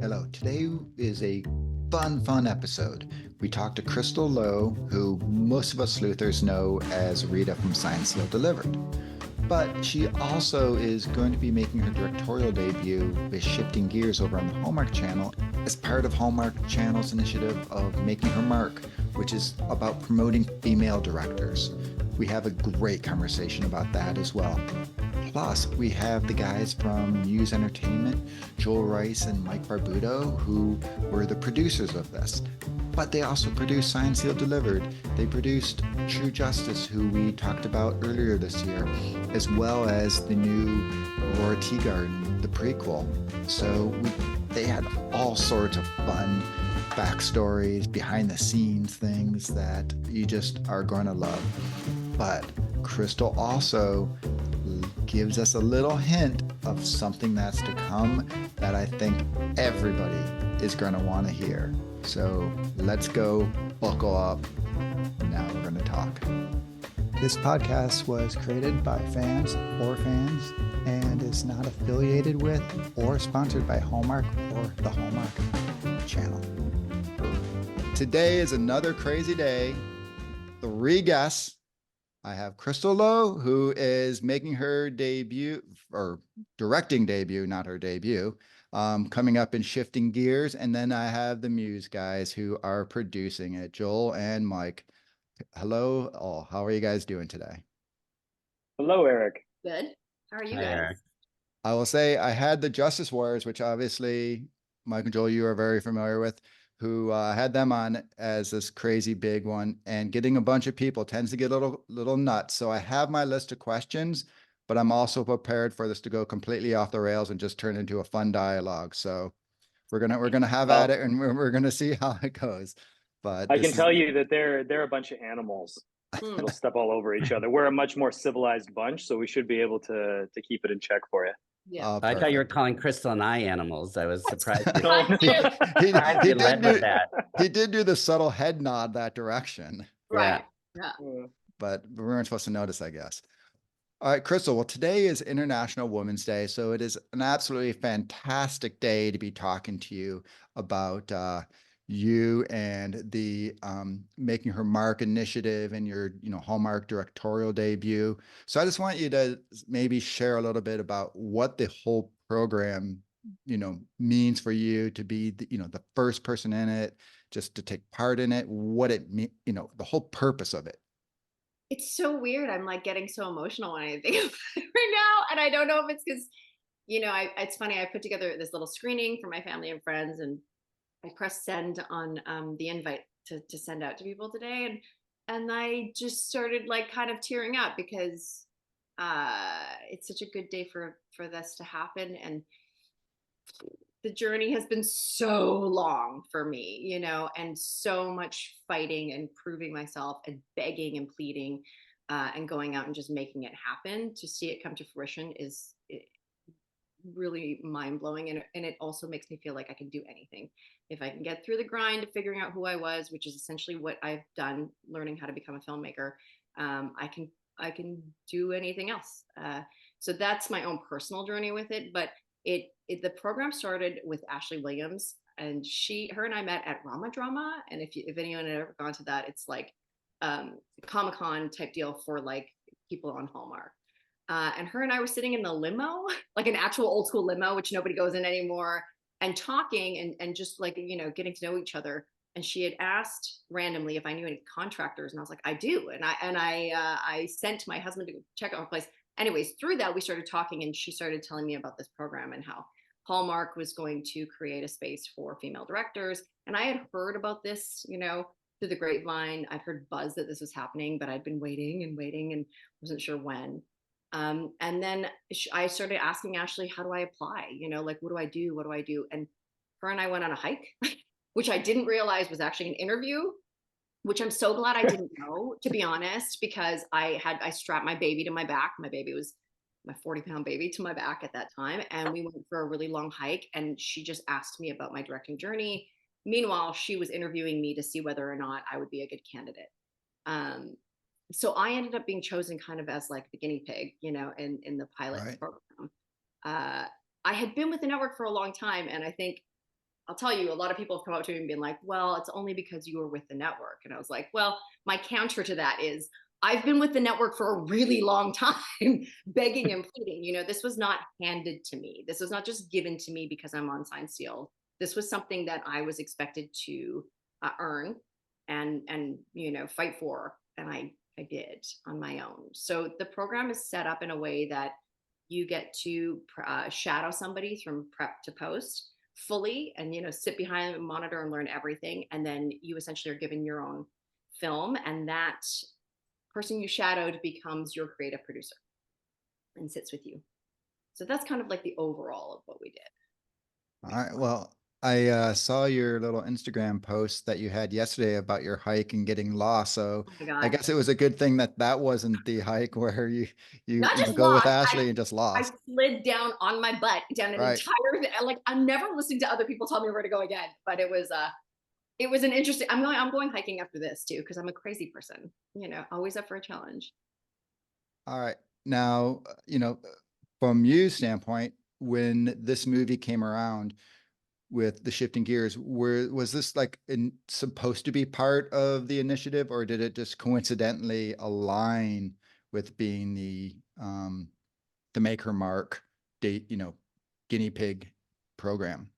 Hello. Today is a fun episode. We talked to Crystal Lowe, who most of us sleuthers know as Rita from Signed, Sealed, Delivered. But she also is going to be making her directorial debut with Shifting Gears over on the Hallmark channel as part of Hallmark Channel's initiative of Making Her Mark, which is about promoting female directors. We have a great conversation about that as well. Plus, we have the guys from Muse Entertainment, Joel Rice and Mike Barbuto, who were the producers of this. But they also produced Signed, Sealed, Delivered. They produced True Justice, who we talked about earlier this year, as well as the new Aurora Teagarden, the prequel. So they had all sorts of fun backstories, behind the scenes things that you just are going to love. But Crystal also gives us a little hint of something that's to come that I think everybody is going to want to hear. So let's go, buckle up. Now we're going to talk. This podcast was created by fans for fans and is not affiliated with or sponsored by Hallmark or the Hallmark channel. Today is another crazy day. 3 guests. I have Crystal Lowe, who is making her debut, or directing debut, not her debut, coming up in Shifting Gears. And then I have the Muse guys who are producing it, Joel and Mike. Hello, all. How are you guys doing today? Hello, Eric. Good. How are you Hi, guys? Eric. I will say I had the Justice Warriors, which obviously Mike and Joel, you are very familiar with, who had them on as this crazy big one, and getting a bunch of people tends to get a little nuts. So I have my list of questions, but I'm also prepared for this to go completely off the rails and just turn into a fun dialogue. So we're gonna have at it, and we're gonna see how it goes. But I can tell you that they're a bunch of animals. They'll step all over each other. We're a much more civilized bunch, so we should be able to keep it in check for you. Yeah. I thought you were calling Crystal and I animals. I was surprised. No, he led with that. He did do the subtle head nod that direction, Right. Yeah. but we weren't supposed to notice, I guess. All right, Crystal. Well, today is International Women's Day, so it is an absolutely fantastic day to be talking to you about you and the Making Her Mark initiative and your, Hallmark directorial debut. So I just want you to maybe share a little bit about what the whole program, means for you to be, the first person in it, just to take part in it, what it means, the whole purpose of it. It's so weird. I'm like getting so emotional when I think of it right now. And I don't know if it's because, it's funny. I put together this little screening for my family and friends, and I pressed send on the invite to send out to people today. And I just started like kind of tearing up because it's such a good day for this to happen. And the journey has been so long for me, and so much fighting and proving myself and begging and pleading and going out and just making it happen. To see it come to fruition is really mind-blowing, and it also makes me feel like I can do anything if I can get through the grind of figuring out who I was, which is essentially what I've done, learning how to become a filmmaker. I can do anything else. So that's my own personal journey with it. But the program started with Ashley Williams, and her and I met at Rama Drama. And if anyone had ever gone to that, it's like Comic-Con type deal for like people on Hallmark. And her and I were sitting in the limo, like an actual old school limo, which nobody goes in anymore, and talking and just like, getting to know each other. And she had asked randomly if I knew any contractors, and I was like, I do. And I sent my husband to check out her place. Anyways, through that, we started talking, and she started telling me about this program and how Hallmark was going to create a space for female directors. And I had heard about this, through the grapevine. I'd heard buzz that this was happening, but I'd been waiting and wasn't sure when. And then I started asking Ashley, how do I apply? Like, what do I do? What do I do? And her and I went on a hike, which I didn't realize was actually an interview, which I'm so glad I didn't know, to be honest, because I strapped my baby to my back. My baby was my 40-pound baby to my back at that time. And we went for a really long hike, and she just asked me about my directing journey. Meanwhile, she was interviewing me to see whether or not I would be a good candidate. So I ended up being chosen kind of as like the guinea pig, in the pilot program. I had been with the network for a long time, and I think I'll tell you, a lot of people have come up to me and been like, well, it's only because you were with the network. And I was like, well, my counter to that is I've been with the network for a really long time, begging and pleading. You know, this was not handed to me. This was not just given to me because I'm on Signed Sealed. This was something that I was expected to earn and you know, fight for. And I did on my own. So the program is set up in a way that you get to shadow somebody from prep to post fully, and you know, sit behind a monitor and learn everything, and then you essentially are given your own film, and that person you shadowed becomes your creative producer and sits with you. So that's kind of like the overall of what we did. All right. Well, I saw your little Instagram post that you had yesterday about your hike and getting lost. So Oh my God. I guess it was a good thing that that wasn't the hike where Not just go with lost, Ashley and just I lost. slid down on my butt down an Right. entire, like I'm never listening to other people tell me where to go again, but it was an interesting, I'm going hiking after this too, because I'm a crazy person, you know, always up for a challenge. All right. Now, from Muse standpoint, when this movie came around with the shifting gears, was this like supposed to be part of the initiative, or did it just coincidentally align with being the Make Her Mark date, guinea pig program?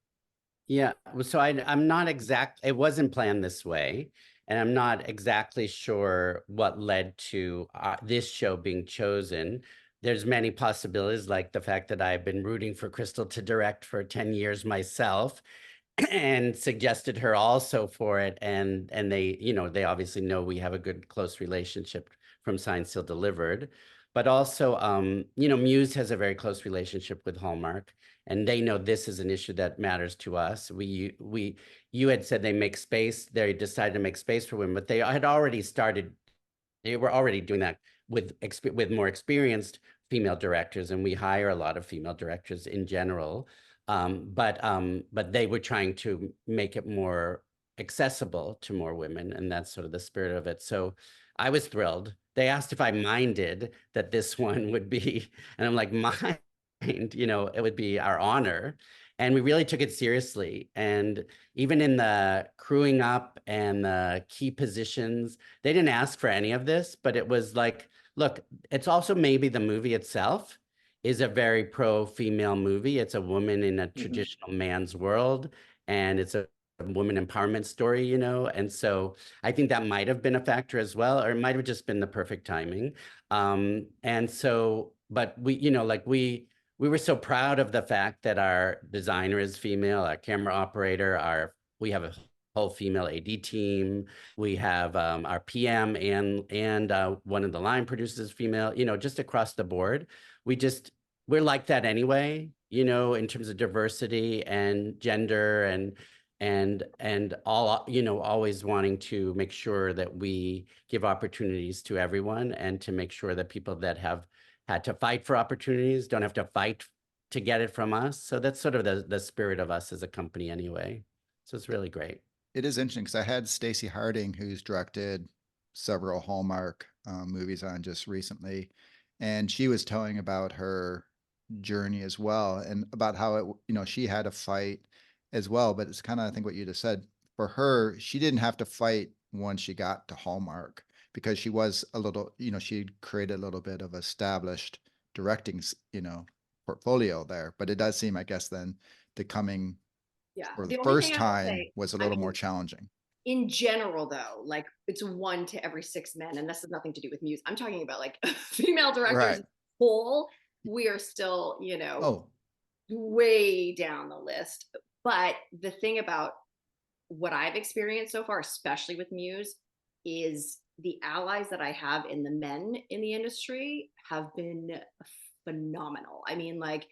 Yeah, so I'm not it wasn't planned this way, and I'm not exactly sure what led to this show being chosen. There's many possibilities, like the fact that I've been rooting for Crystal to direct for 10 years myself, and suggested her also for it, and they, they obviously know we have a good close relationship from Signed, Sealed, Delivered, but also, Muse has a very close relationship with Hallmark, and they know this is an issue that matters to us. You had said they decided to make space for women, but they had already started. They were already doing that with more experienced female directors, and we hire a lot of female directors in general. But they were trying to make it more accessible to more women, and that's sort of the spirit of it. So I was thrilled. They asked if I minded that this one would be, and I'm like, mind, it would be our honor. And we really took it seriously. And even in the crewing up and the key positions, they didn't ask for any of this, but it was like, look, it's also maybe the movie itself is a very pro-female movie. It's a woman in a traditional man's world, and it's a woman empowerment story, and so I think that might have been a factor as well, or it might have just been the perfect timing. And so, but we were so proud of the fact that our designer is female, our camera operator, we have a whole female AD team. We have our PM and one of the line producers is female, just across the board. We're like that anyway, in terms of diversity and gender and all, always wanting to make sure that we give opportunities to everyone, and to make sure that people that have had to fight for opportunities don't have to fight to get it from us. So that's sort of the spirit of us as a company anyway. So it's really great. It is interesting because I had Stacey Harding, who's directed several Hallmark movies on just recently, and she was telling about her journey as well, and about how it, she had to fight as well. But it's kind of, I think, what you just said. For her, she didn't have to fight once she got to Hallmark, because she was a little, she'd created a little bit of established directing, portfolio there. But it does seem, I guess, then the coming for the first time was a little more challenging. In general, though, like it's 1 to every 6 men, and this has nothing to do with Muse. I'm talking about like female directors whole. We are still, way down the list. But the thing about what I've experienced so far, especially with Muse, is the allies that I have in the men in the industry have been phenomenal. I mean, like,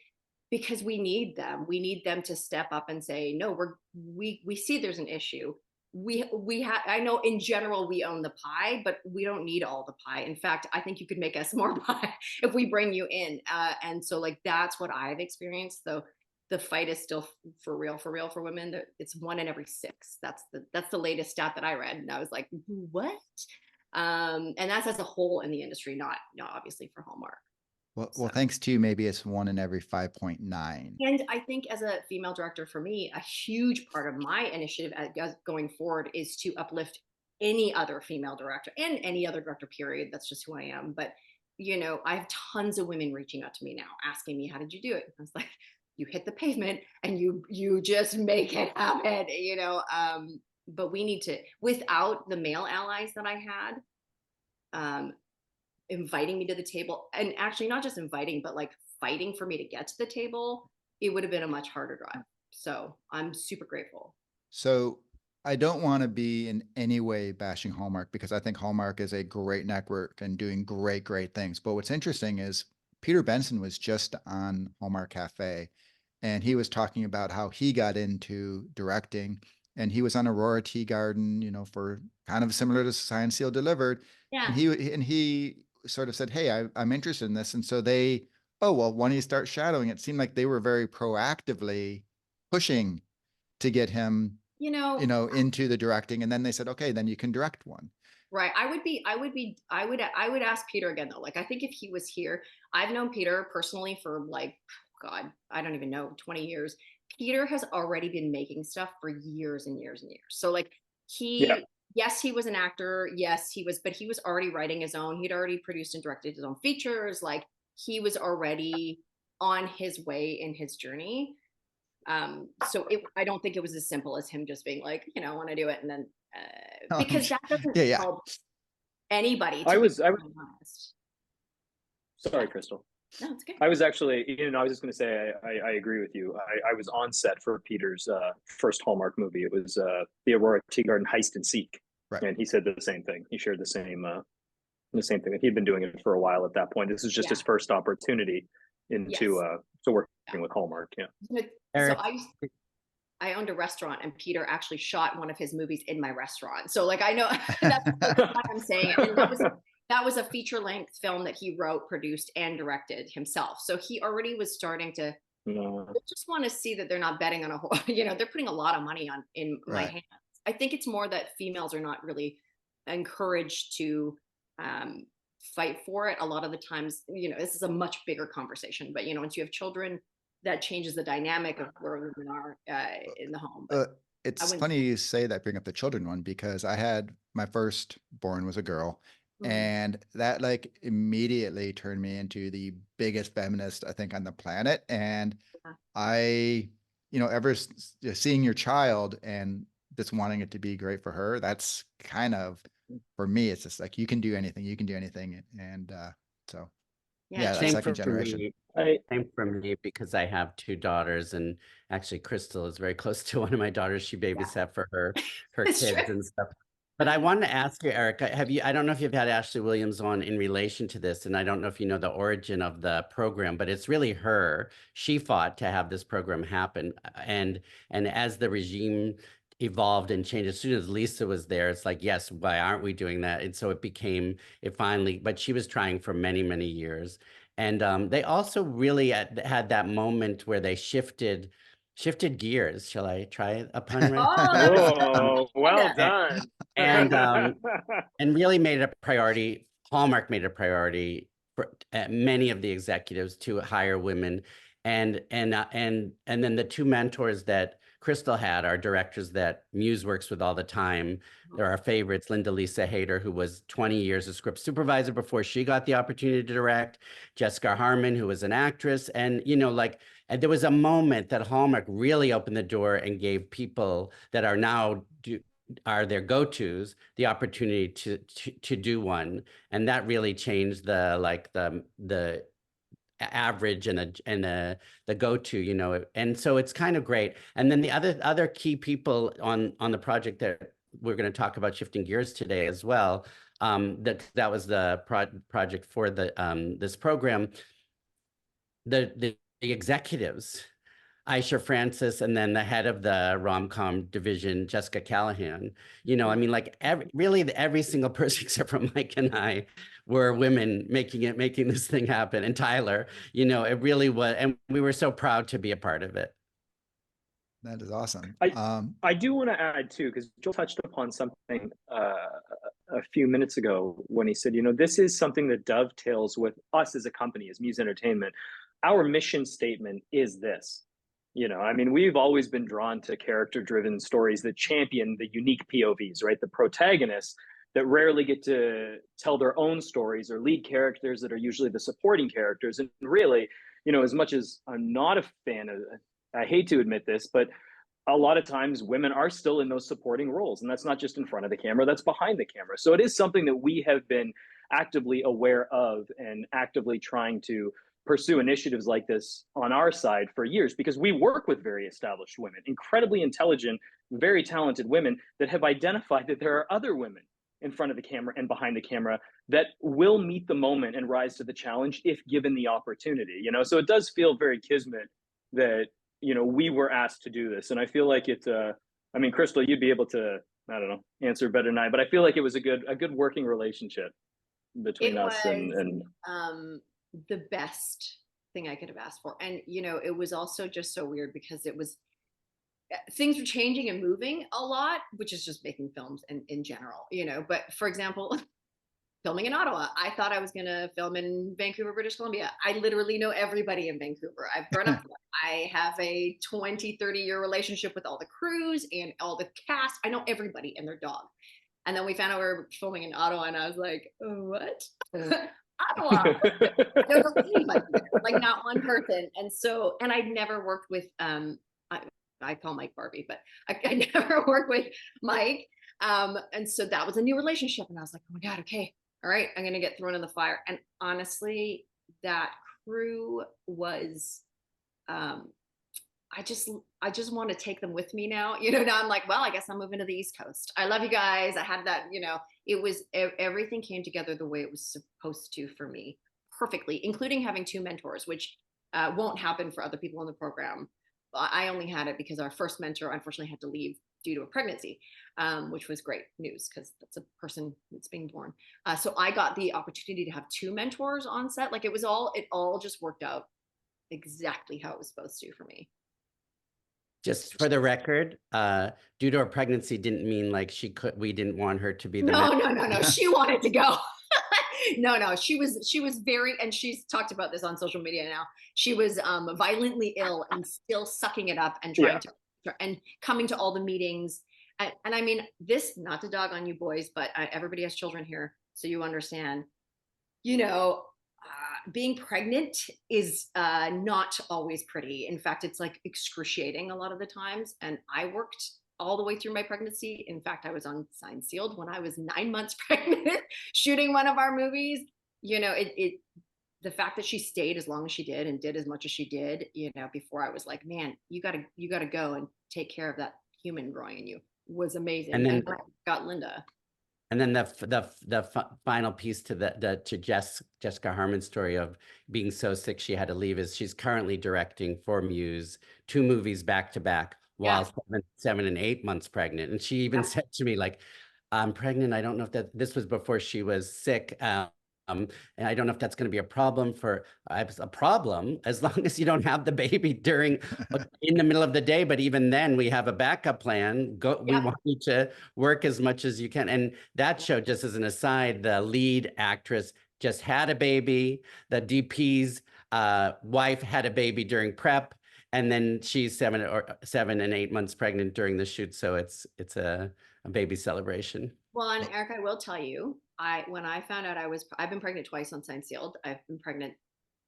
because we need them to step up and say, no, we see there's an issue. I know in general we own the pie, but we don't need all the pie. In fact, I think you could make us more pie if we bring you in. And so like, that's what I've experienced, though. The fight is still for real for women. It's 1 in every 6. That's the latest stat that I read, and I was like, what? And that's as a whole in the industry, not obviously for Hallmark. Well, So. thanks to you, maybe it's 1 in every 5.9. And I think as a female director, for me, a huge part of my initiative going forward is to uplift any other female director and any other director, period. That's just who I am. But, you know, I have tons of women reaching out to me now, asking me, how did you do it? I was like, you hit the pavement and you just make it happen, you know? But we need to, without the male allies that I had, inviting me to the table, and actually not just inviting, but like fighting for me to get to the table, it would have been a much harder drive. So I'm super grateful. So I don't want to be in any way bashing Hallmark, because I think Hallmark is a great network and doing great, great things. But what's interesting is Peter Benson was just on Hallmark Cafe, and he was talking about how he got into directing, and he was on Aurora Teagarden, you know, for kind of similar to Signed, Sealed, Delivered. Yeah. And he sort of said, hey, I'm interested in this. And so they, oh, well, when you start shadowing, it seemed like they were very proactively pushing to get him, you know, into the directing. And then they said, okay, then you can direct one. Right. I would ask Peter again, though. Like, I think if he was here, I've known Peter personally for like, God, I don't even know, 20 years. Peter has already been making stuff for years and years and years. So like yes, he was an actor. Yes, he was, but he was already writing his own. He'd already produced and directed his own features. Like, he was already on his way in his journey. So I don't think it was as simple as him just being like, you know, I want to do it. And then, because that doesn't help anybody. I was honest. Sorry, Crystal. No, it's okay. I was actually, you know, I was just going to say, I agree with you. I was on set for Peter's first Hallmark movie. It was the Aurora Teagarden Heist and Seek. Right. And he said the same thing. He shared the same thing. He'd been doing it for a while at that point. This is just his first opportunity into working with Hallmark. Yeah. So I owned a restaurant, and Peter actually shot one of his movies in my restaurant. So like, I know that's what I'm saying. And that was a feature length film that he wrote, produced, and directed himself. So he already was starting to just want to see that they're not betting on a whole, you know, they're putting a lot of money in my hands. I think it's more that females are not really encouraged to fight for it. A lot of the times, you know, this is a much bigger conversation, but you know, once you have children, that changes the dynamic of where women are in the home. It's funny you say that, bring up the children one, because I had my first born was a girl. And that like immediately turned me into the biggest feminist, I think, on the planet. And I, you know, ever seeing your child and just wanting it to be great for her, that's kind of, for me, it's just like, you can do anything. And so, yeah, that's second generation. Same for me, because I have two daughters, and actually Crystal is very close to one of my daughters. She babysat for her kids and stuff. But I wanted to ask you, Erica, I don't know if you've had Ashley Williams on in relation to this, and I don't know if you know the origin of the program, but it's really her. She fought to have this program happen. And as the regime evolved and changed, as soon as Lisa was there, it's like, yes, why aren't we doing that? And so it finally, but she was trying for many, many years. And they also really had that moment where they shifted gears. Shall I try a pun? Oh, well done. And really made it a priority. Hallmark made it a priority for many of the executives to hire women. And then the two mentors that Crystal had are directors that Muse works with all the time. They're our favorites, Linda Lisa Hayter, who was 20 years a script supervisor before she got the opportunity to direct, Jessica Harmon, who was an actress. And, you know, like, and there was a moment that Hallmark really opened the door and gave people that are now are their go-tos the opportunity to do one. And that really changed the average and the go-to, you know, and so it's kind of great. And then the other key people on the project that we're going to talk about, shifting gears today as well, that was the project for the this program, the executives, Aisha Francis, and then the head of the rom-com division, Jessica Callahan. You know, I mean, like every single person except for Mike and I were women making this thing happen. And Tyler, you know, it really was, and we were so proud to be a part of it. That is awesome. I do want to add too, because Joel touched upon something a few minutes ago when he said, this is something that dovetails with us as a company, as Muse Entertainment. Our mission statement is this. I mean, we've always been drawn to character-driven stories that champion the unique POVs, right? The protagonists that rarely get to tell their own stories, or lead characters that are usually the supporting characters. And really, as much as I'm not a fan of, I hate to admit this, but a lot of times women are still in those supporting roles. And that's not just in front of the camera, that's behind the camera. So it is something that we have been actively aware of and actively trying to pursue initiatives like this on our side for years, because we work with very established women, incredibly intelligent, very talented women that have identified that there are other women in front of the camera and behind the camera that will meet the moment and rise to the challenge if given the opportunity. So it does feel very kismet that we were asked to do this. And I feel like it, I mean, Crystal, you'd be able to, I don't know, answer better than I, but I feel like it was a good working relationship between us and the best thing I could have asked for. And, it was also just so weird because things were changing and moving a lot, which is just making films in general, but for example, filming in Ottawa, I thought I was going to film in Vancouver, British Columbia. I literally know everybody in Vancouver. I've grown up there. I have a 20, 30-year relationship with all the crews and all the cast. I know everybody and their dog. And then we found out we were filming in Ottawa, and I was like, oh, what? Ottawa. I don't know anybody there, like not one person. And I'd never worked with, I call Mike Barbie, but I never worked with Mike. And so that was a new relationship. And I was like, oh my God, okay. All right, I'm going to get thrown in the fire. And honestly, that crew was, I just want to take them with me now. Now I'm like, well, I guess I'm moving to the East Coast. I love you guys. I had that, it was, everything came together the way it was supposed to for me perfectly, including having 2 mentors, which won't happen for other people in the program. I only had it because our first mentor unfortunately had to leave due to a pregnancy, which was great news because that's a person that's being born. So I got the opportunity to have 2 mentors on set. Like it all just worked out exactly how it was supposed to for me. Just for the record, due to her pregnancy didn't mean like we didn't want her to be the No. She wanted to go. No, she was very, and she's talked about this on social media now. She was violently ill and still sucking it up and trying to, and coming to all the meetings. And I mean, this, not to dog on you boys, but everybody has children here. So you understand, being pregnant is not always pretty. In fact, it's like excruciating a lot of the times. And I worked all the way through my pregnancy. In fact, I was on Signed Sealed when I was 9 months pregnant, shooting one of our movies. The fact that she stayed as long as she did and did as much as she did, before I was like, man, you gotta go and take care of that human growing in you, was amazing. And then I got Linda. And then the final piece to Jessica Harmon's story of being so sick she had to leave is she's currently directing for Muse 2 movies back to back while 7 and 8 months pregnant. And she even said to me, like, I'm pregnant. I don't know if this was before she was sick. And I don't know if that's going to be a problem a problem as long as you don't have the baby in the middle of the day. But even then we have a backup plan. We want you to work as much as you can. And that show, just as an aside, the lead actress just had a baby. The DP's wife had a baby during prep. And then she's 7 and 8 months pregnant during the shoot. So it's a baby celebration. Well, and Eric, I will tell you, when I found out I've been pregnant twice on Signed Sealed. I've been pregnant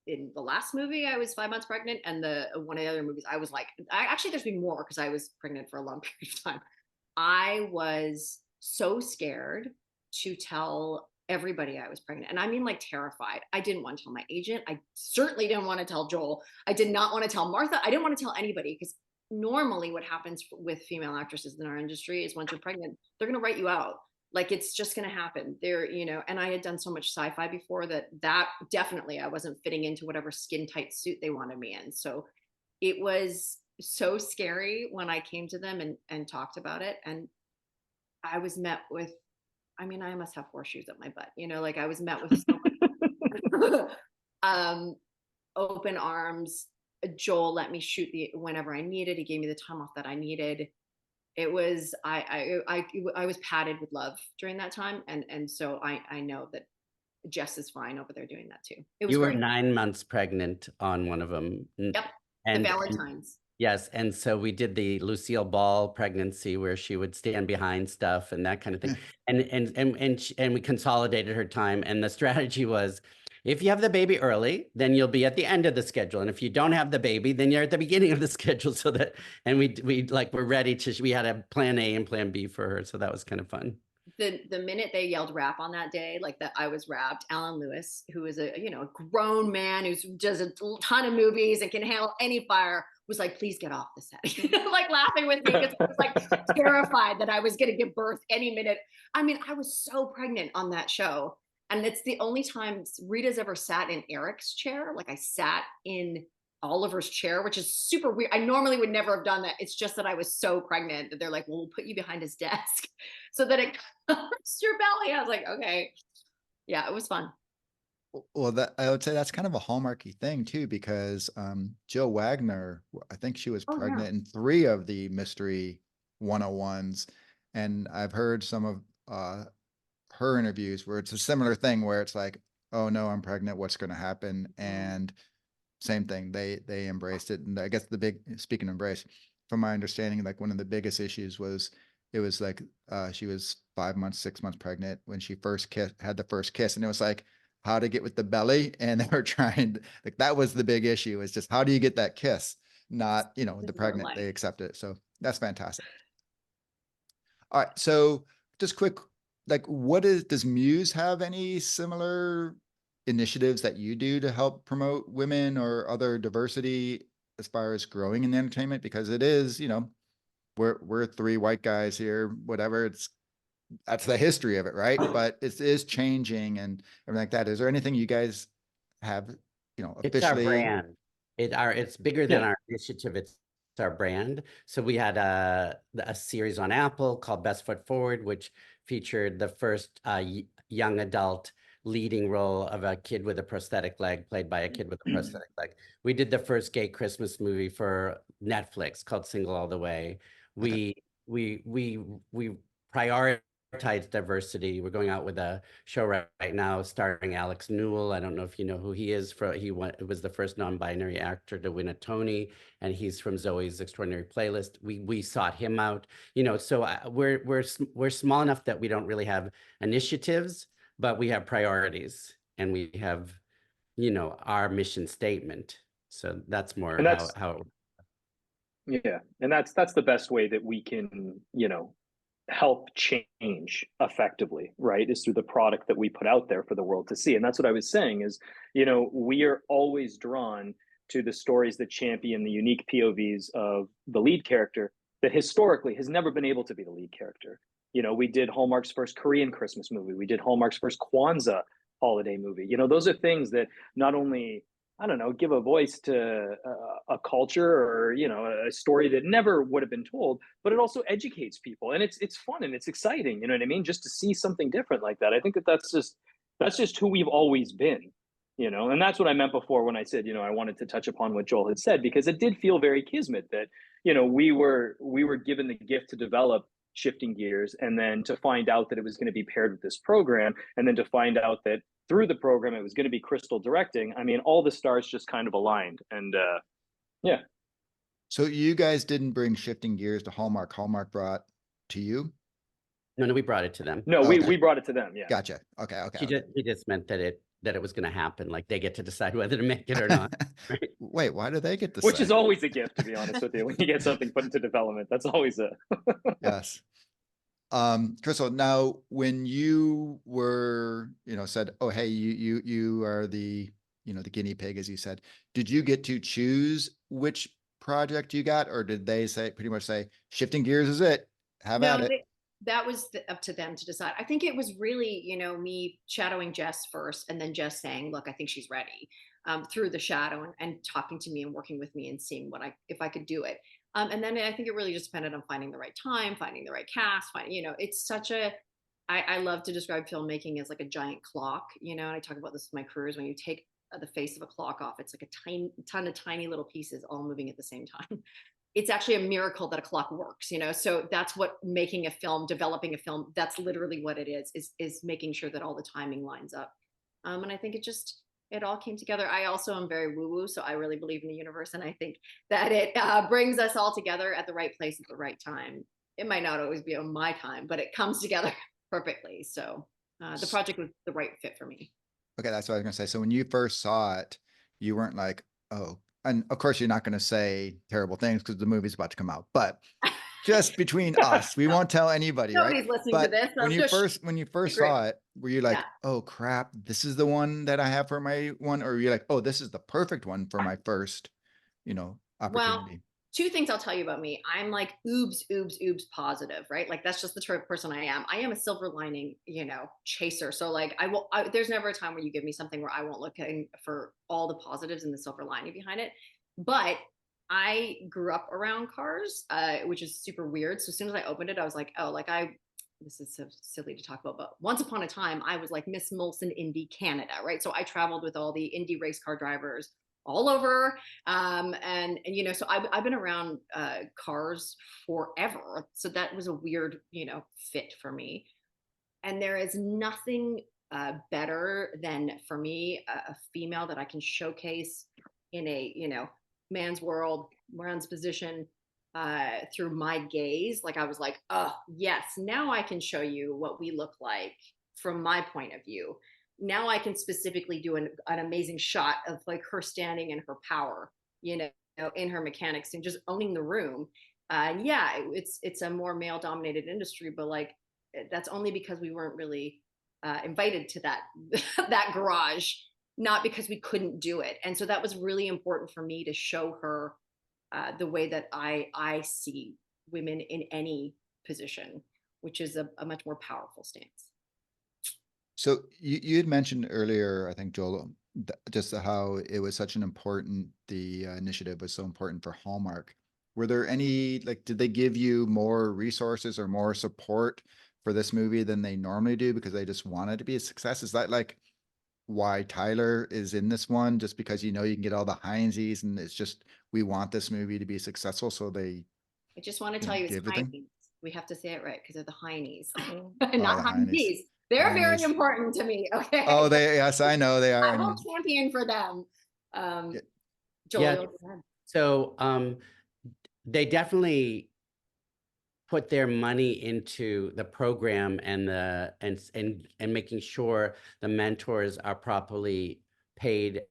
in the last movie. I was 5 months pregnant, and one of the other movies, I was like, actually, there's been more because I was pregnant for a long period of time. I was so scared to tell everybody I was pregnant, and I mean like terrified. I didn't want to tell my agent. I certainly didn't want to tell Joel. I did not want to tell Martha. I didn't want to tell anybody because normally what happens with female actresses in our industry is once you're pregnant, they're going to write you out. Like it's just going to happen there, and I had done so much sci-fi before that definitely I wasn't fitting into whatever skin tight suit they wanted me in. So it was so scary when I came to them and talked about it. And I was met with, I mean, I must have horseshoes up my butt, like I was met with so much, open arms. Joel let me shoot whenever I needed. He gave me the time off that I needed. It was, I was padded with love during that time. And so I know that Jess is fine over there doing that too. It was You were great. 9 months pregnant on one of them. Yep. The And Valentines. yes, and so we did the Lucille Ball pregnancy where she would stand behind stuff and that kind of thing. And we consolidated her time. And the strategy was, if you have the baby early, then you'll be at the end of the schedule. And if you don't have the baby, then you're at the beginning of the schedule. So that, and we like, we're ready to, we had a plan A and plan B for her. So that was kind of fun. The minute they yelled rap on that day, like that I was wrapped, Alan Lewis, who is a grown man who's does a ton of movies and can handle any fire, was like, please get off the set. Like laughing with me because I was like terrified that I was gonna give birth any minute. I mean, I was so pregnant on that show. And it's the only time Rita's ever sat in Eric's chair. Like I sat in Oliver's chair, which is super weird. I normally would never have done that. It's just that I was so pregnant that they're like, well, we'll put you behind his desk so that it covers your belly. I was like, okay. Yeah, it was fun. Well, that I would say that's kind of a hallmarky thing too, because Jill Wagner, I think she was Oh, yeah. pregnant in 3 of the Mystery 101s, and I've heard some of her interviews where it's a similar thing where it's like, oh no, I'm pregnant, what's going to happen? And same thing, they embraced it. And I guess speaking of embrace, from my understanding, like one of the biggest issues was it was like she was 5 months, 6 months pregnant when she first had the first kiss, and it was like how to get with the belly, and they were trying like that was the big issue, is just how do you get that kiss, not the pregnant. They accept it, so that's fantastic. All right, so just quick, like does Muse have any similar initiatives that you do to help promote women or other diversity as far as growing in entertainment? Because it is, we're 3 white guys here, whatever, that's the history of it, right? But it is changing and everything like that. Is there anything you guys have, officially? It's our brand. It's bigger than our initiative. It's our brand. So we had a series on Apple called Best Foot Forward, which featured the first young adult leading role of a kid with a prosthetic leg, played by a kid with a prosthetic leg. We did the first gay Christmas movie for Netflix called Single All the Way. We prioritize diversity. We're going out with a show right now starring Alex Newell. I don't know if you know who he is. It was the first non-binary actor to win a Tony, and he's from Zoe's Extraordinary Playlist. We sought him out. So we're small enough that we don't really have initiatives, but we have priorities, and we have our mission statement. So that's more how. Yeah, and that's the best way that we can help change effectively, right, is through the product that we put out there for the world to see. And that's what I was saying is, we are always drawn to the stories that champion the unique POVs of the lead character that historically has never been able to be the lead character. We did Hallmark's first Korean Christmas movie. We did Hallmark's first Kwanzaa holiday movie. Those are things that not only, I don't know, give a voice to a culture or, a story that never would have been told, but it also educates people, and it's fun and it's exciting. You know what I mean? Just to see something different like that. I think that's just who we've always been, and that's what I meant before when I said, I wanted to touch upon what Joel had said, because it did feel very kismet that, we were given the gift to develop Shifting Gears, and then to find out that it was going to be paired with this program, and then to find out that through the program it was going to be Crystal directing. I mean, all the stars just kind of aligned. And yeah. So you guys didn't bring Shifting Gears to Hallmark. Hallmark brought to you? No, we brought it to them. No, we brought it to them. Yeah. Gotcha. Okay. He just meant that it was going to happen. Like they get to decide whether to make it or not. Right? Wait, why do they get to Which say? is always a gift, to be honest with you. When you get something put into development, that's always a Yes. Crystal, now when you were, said, oh, hey, you are the, the guinea pig, as you said, did you get to choose which project you got, or did they pretty much say Shifting Gears is it? Have at it? That was up to them to decide. I think it was really, me shadowing Jess first, and then Jess saying, look, I think she's ready, through the shadow and talking to me and working with me and seeing if I could do it. And then I think it really just depended on finding the right time, finding the right cast, it's such I love to describe filmmaking as like a giant clock, and I talk about this with my crews. When you take the face of a clock off, it's like a ton of tiny little pieces all moving at the same time. it's actually a miracle that a clock works, you know? So that's what making a film, developing a film, that's literally what it is making sure that all the timing lines up. And I think it all came together. I also am very woo-woo, so I really believe in the universe. And I think that it brings us all together at the right place at the right time. It might not always be on my time, but it comes together perfectly. So the project was the right fit for me. Okay, that's what I was gonna say. So when you first saw it, you weren't like, oh, and of course you're not gonna say terrible things because the movie's about to come out, but just between us, we won't tell anybody, right? Nobody's listening But to this. when you first secret. saw it, were you like, Yeah. oh crap, this is the one that I have for my one, or you're like, oh, this is the perfect one for my first, Well, opportunity? two things I'll tell you about me. I'm like oops positive, right? Like that's just the type of person I am. I am a silver lining, chaser. So like there's never a time where you give me something where I won't look for all the positives and the silver lining behind it. But I grew up around cars, which is super weird. So as soon as I opened it, I was like, oh, this is so silly to talk about, but once upon a time, I was like Miss Molson Indy Canada, right? So I traveled with all the Indy race car drivers all over. And so I've been around cars forever. So that was a weird, fit for me. And there is nothing better than, for me, a female that I can showcase in a, man's world, man's position, through my gaze. Like I was like, oh yes, now I can show you what we look like from my point of view. Now I can specifically do an amazing shot of like her standing in her power, in her mechanics and just owning the room. And yeah, it's a more male dominated industry, but like that's only because we weren't really invited to that that garage, not because we couldn't do it. And so that was really important for me to show her the way that I see women in any position, which is a much more powerful stance. So you had mentioned earlier, I think, Joel, just how it was such an important, the initiative was so important for Hallmark. Were there any, did they give you more resources or more support for this movie than they normally do because they just wanted to be a success? Is that why Tyler is in this one? Just because you can get all the Hyneses and it's just, we want this movie to be successful, so they I just want to tell you, it's give everything? Hynes. We have to say it right because they're the Hynes, Oh, not the Hynes. Hynes. They're very Hynes. important to me. Okay. Oh, yes, I know they are. I will champion for them. Yeah. Joel, Yeah. go ahead. So they definitely put their money into the program and making sure the mentors are properly paid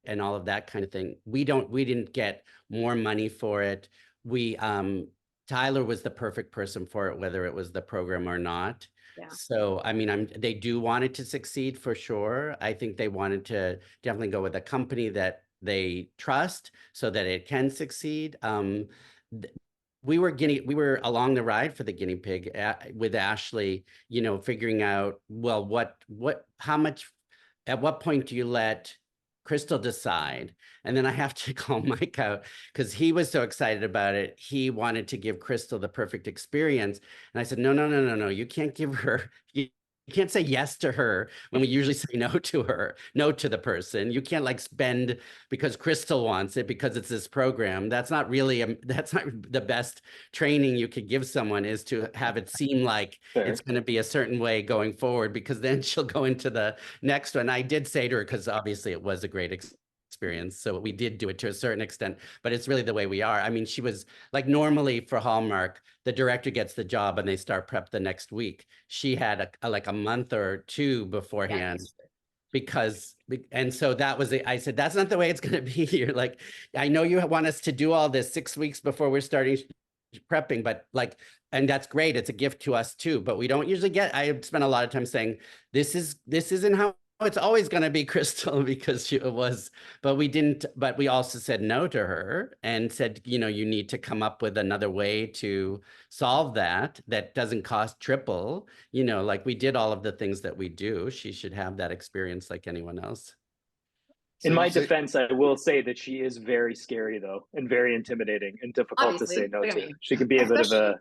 and all of that kind of thing. We didn't get more money for it. Tyler was the perfect person for it, whether it was the program or not. Yeah. So, I mean, they do want it to succeed for sure. I think they wanted to definitely go with a company that they trust so that it can succeed. We were along the ride for the guinea pig with Ashley, figuring out, well, how much, at what point do you let Crystal decide? And then I have to call Mike out because he was so excited about it. He wanted to give Crystal the perfect experience. And I said, no, you can't give her, you can't say yes to her when we usually say no to her, no to the person. You can't spend because Crystal wants it because it's this program. That's not really, that's not the best training you could give someone, is to have it seem like it's going to be a certain way going forward, because then she'll go into the next one. I did say to her, because obviously it was a great experience, so we did do it to a certain extent, but it's really the way we are. I mean, she was normally for Hallmark, the director gets the job and they start prep the next week. She had a month or two beforehand. Yeah, and so that was it. I said, that's not the way it's going to be here. I know you want us to do all this 6 weeks before we're starting prepping, but and that's great. It's a gift to us too, but we don't usually I spent a lot of time saying, this isn't how it's always going to be, Crystal, because it was, but we also said no to her and said, you need to come up with another way to solve that doesn't cost triple, we did all of the things that we do. She should have that experience like anyone else. In my defense, I will say that she is very scary, though, and very intimidating and difficult Obviously, to say no to. She can be a bit of a,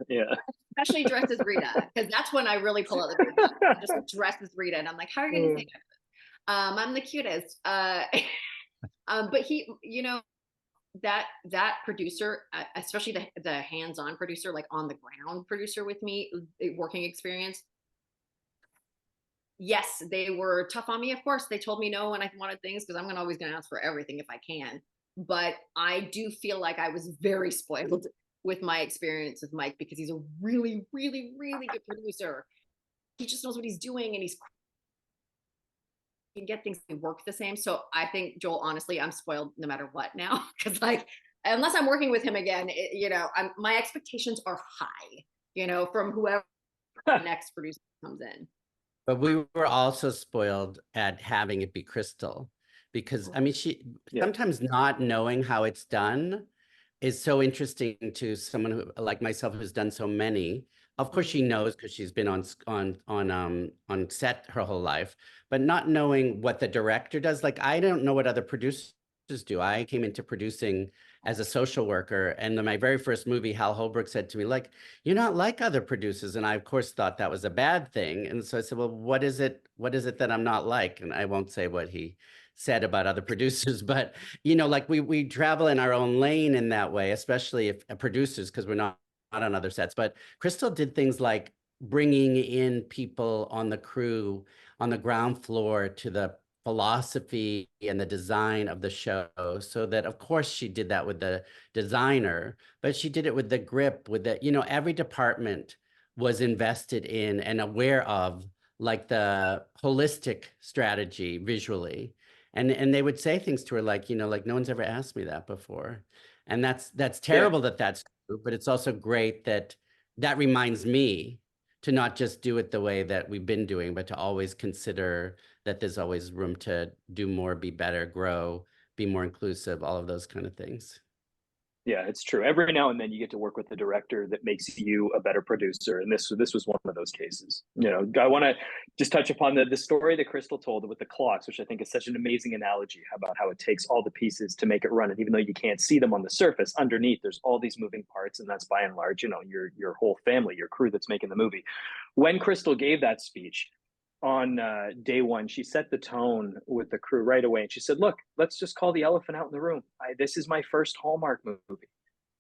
especially dressed as Rita, because that's when I really pull out the big gun. Just dressed as Rita, and I'm like, how are you going to say that? I'm the cutest. But he, that producer, especially the hands-on producer, like on the ground producer with me, working experience. Yes, they were tough on me. Of course, they told me no when I wanted things, because I'm always going to ask for everything if I can. But I do feel like I was very spoiled with my experience with Mike, because he's a really, really, really good producer. He just knows what he's doing, and he can get things to work the same. So I think, Joel, honestly, I'm spoiled no matter what now, because like, unless I'm working with him again, my expectations are high, from whoever the next producer comes in. But we were also spoiled at having it be Crystal, because I mean, sometimes not knowing how it's done is so interesting to someone who, like myself, who's done so many. Of course, she knows because she's been on set her whole life, but not knowing what the director does. Like, I don't know what other producers do. I came into producing as a social worker, and then my very first movie, Hal Holbrook said to me, like, "You're not like other producers," and I, of course, thought that was a bad thing. And so I said, "Well, what is it? What is it that I'm not like?" And I won't say what he said about other producers, but like we travel in our own lane in that way, especially if producers, because we're not on other sets. But Crystal did things like bringing in people on the crew on the ground floor to the philosophy and the design of the show, so that of course she did that with the designer, but she did it with the grip, with the, every department was invested in and aware of, like, the holistic strategy visually. And they would say things to her like, like, no one's ever asked me that before. And that's terrible that that's true, but it's also great that that reminds me to not just do it the way that we've been doing, but to always consider that there's always room to do more, be better, grow, be more inclusive, all of those kind of things. Yeah, it's true. Every now and then you get to work with a director that makes you a better producer. And this was one of those cases. I want to just touch upon the story that Crystal told with the clocks, which I think is such an amazing analogy about how it takes all the pieces to make it run. And even though you can't see them on the surface, underneath, there's all these moving parts. And that's by and large, your whole family, your crew that's making the movie. When Crystal gave that speech, on day one, she set the tone with the crew right away. And she said, look, let's just call the elephant out in the room. This is my first Hallmark movie.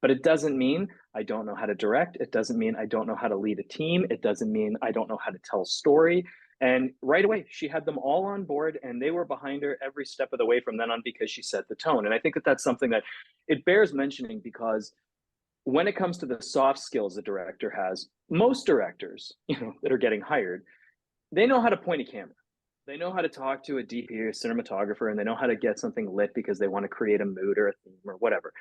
But it doesn't mean I don't know how to direct. It doesn't mean I don't know how to lead a team. It doesn't mean I don't know how to tell a story. And right away, she had them all on board, and they were behind her every step of the way from then on, because she set the tone. And I think that that's something that it bears mentioning, because when it comes to the soft skills the director has, most directors, that are getting hired, they know how to point a camera. They know how to talk to a DP or a cinematographer, and they know how to get something lit because they want to create a mood or a theme or whatever.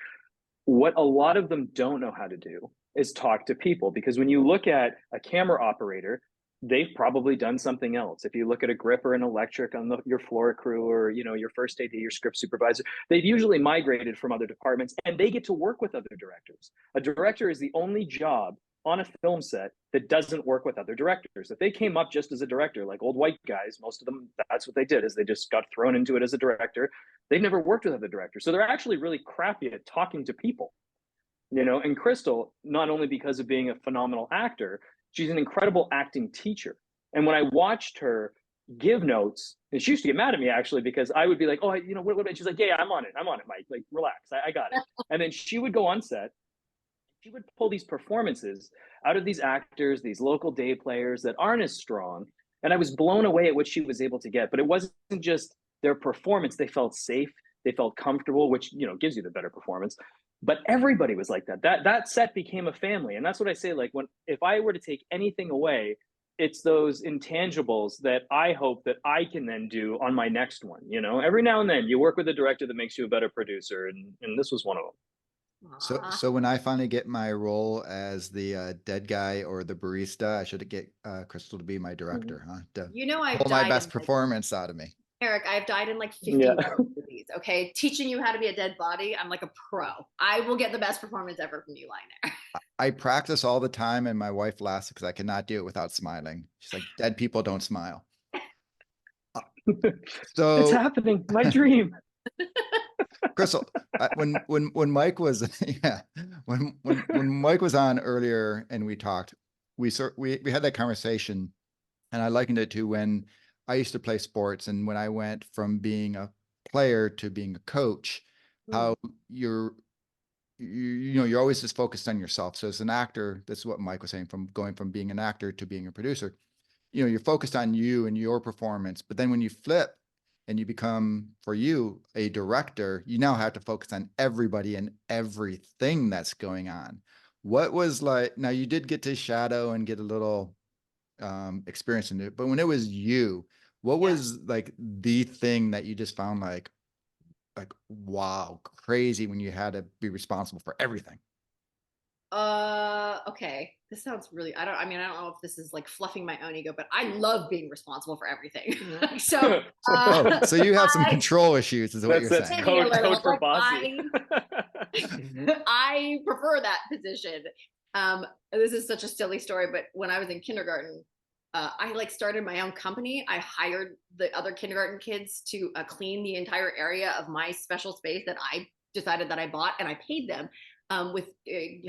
What a lot of them don't know how to do is talk to people, because when you look at a camera operator, they've probably done something else. If you look at a grip or an electric on your floor crew, or your first AD, your script supervisor, they've usually migrated from other departments, and they get to work with other directors. A director is the only job on a film set that doesn't work with other directors. If they came up just as a director, like old white guys, most of them, that's what they did, is they just got thrown into it as a director. They've never worked with other directors. So they're actually really crappy at talking to people. And Crystal, not only because of being a phenomenal actor, she's an incredible acting teacher. And when I watched her give notes, and she used to get mad at me, actually, because I would be like, oh, what? She's like, yeah, I'm on it, Mike. Like, relax, I got it. And then she would go on set. She would pull these performances out of these actors, these local day players that aren't as strong. And I was blown away at what she was able to get. But it wasn't just their performance. They felt safe. They felt comfortable, which, gives you the better performance. But everybody was like that. That set became a family. And that's what I say, like, if I were to take anything away, it's those intangibles that I hope that I can then do on my next one. Every now and then you work with a director that makes you a better producer. And this was one of them. So when I finally get my role as the dead guy or the barista, I should get Crystal to be my director, huh? To I've pull my died best in, performance out of me. Eric, I've died in like 50 movies, okay? Teaching you how to be a dead body, I'm like a pro. I will get the best performance ever from you lying there. I practice all the time, and my wife laughs because I cannot do it without smiling. She's like, dead people don't smile. So it's happening. My dream. Crystal, when Mike was when Mike was on earlier and we talked, we had that conversation, and I likened it to when I used to play sports, and when I went from being a player to being a coach, how you know, you're always just focused on yourself. So as an actor, this is what Mike was saying, from going from being an actor to being a producer, you know, you're focused on you and your performance. But then when you flip and you become, for you, a director, you now have to focus on everybody and everything that's going on. What was like, now you did get to shadow and get a little experience in it, but when it was you, what was like the thing that you just found like, wow, crazy when you had to be responsible for everything? Okay. This sounds really, I don't know if this is like fluffing my own ego, but I love being responsible for everything. So, Oh, so you have some I, control issues, is what you're That's saying. maybe a little, code for like, bossy. I prefer that position. This is such a silly story, but when I was in kindergarten, I like started my own company. I hired the other kindergarten kids to clean the entire area of my special space that I decided that I bought, and I paid them with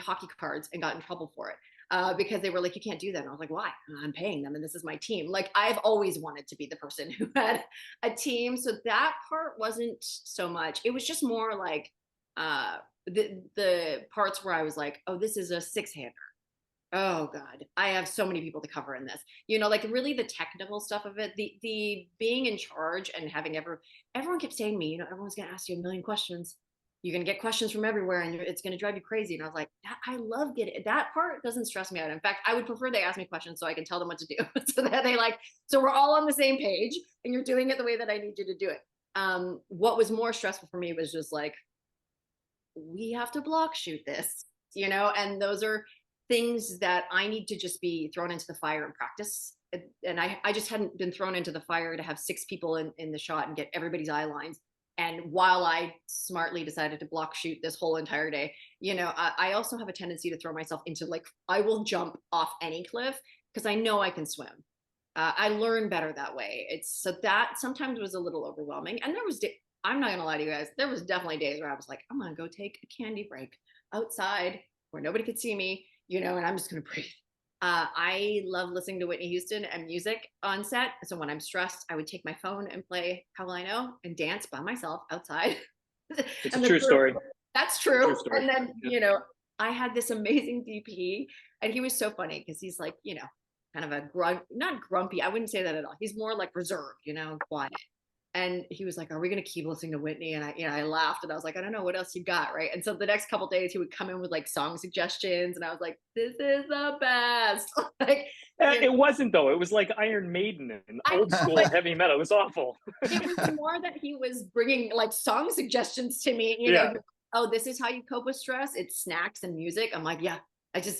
hockey cards and got in trouble for it. Because they were like, you can't do that. And I was like, why? I'm paying them and this is my team. Like, I've always wanted to be the person who had a team. So that part wasn't so much. It was just more like the parts where I was like, oh, this is a 6-hander. Oh God, I have so many people to cover in this. You know, like really the technical stuff of it, the being in charge and having everyone kept saying to me, you know, everyone's gonna ask you a million questions. You're gonna get questions from everywhere, and it's gonna drive you crazy. And I was like, I love getting that part. Doesn't stress me out. In fact, I would prefer they ask me questions so I can tell them what to do, so that they like, so we're all on the same page, and you're doing it the way that I need you to do it. What was more stressful for me was just like, we have to block shoot this, you know, and those are things that I need to just be thrown into the fire and practice. And I just hadn't been thrown into the fire to have 6 people in the shot and get everybody's eye lines. And while I smartly decided to block shoot this whole entire day, you know, I also have a tendency to throw myself into, like, I will jump off any cliff because I know I can swim. I learn better that way. It's so that sometimes was a little overwhelming. And there was, I'm not gonna lie to you guys, there was definitely days where I was like, I'm gonna go take a candy break outside where nobody could see me, you know, and I'm just gonna breathe. I love listening to Whitney Houston and music on set. So when I'm stressed, I would take my phone and play How Will I Know and dance by myself outside. It's a true story. That's true. Story. And then, you know, I had this amazing DP, and he was so funny because he's like, you know, kind of a not grumpy. I wouldn't say that at all. He's more like reserved, you know, quiet. And he was like, are we going to keep listening to Whitney? And I laughed, and I was like, I don't know what else you got. Right. And so the next couple days he would come in with like song suggestions. And I was like, this is the best. Like, it wasn't though. It was like Iron Maiden and old school heavy metal. It was awful. It was more that he was bringing like song suggestions to me, you know, oh, this is how you cope with stress. It's snacks and music. I'm like, yeah,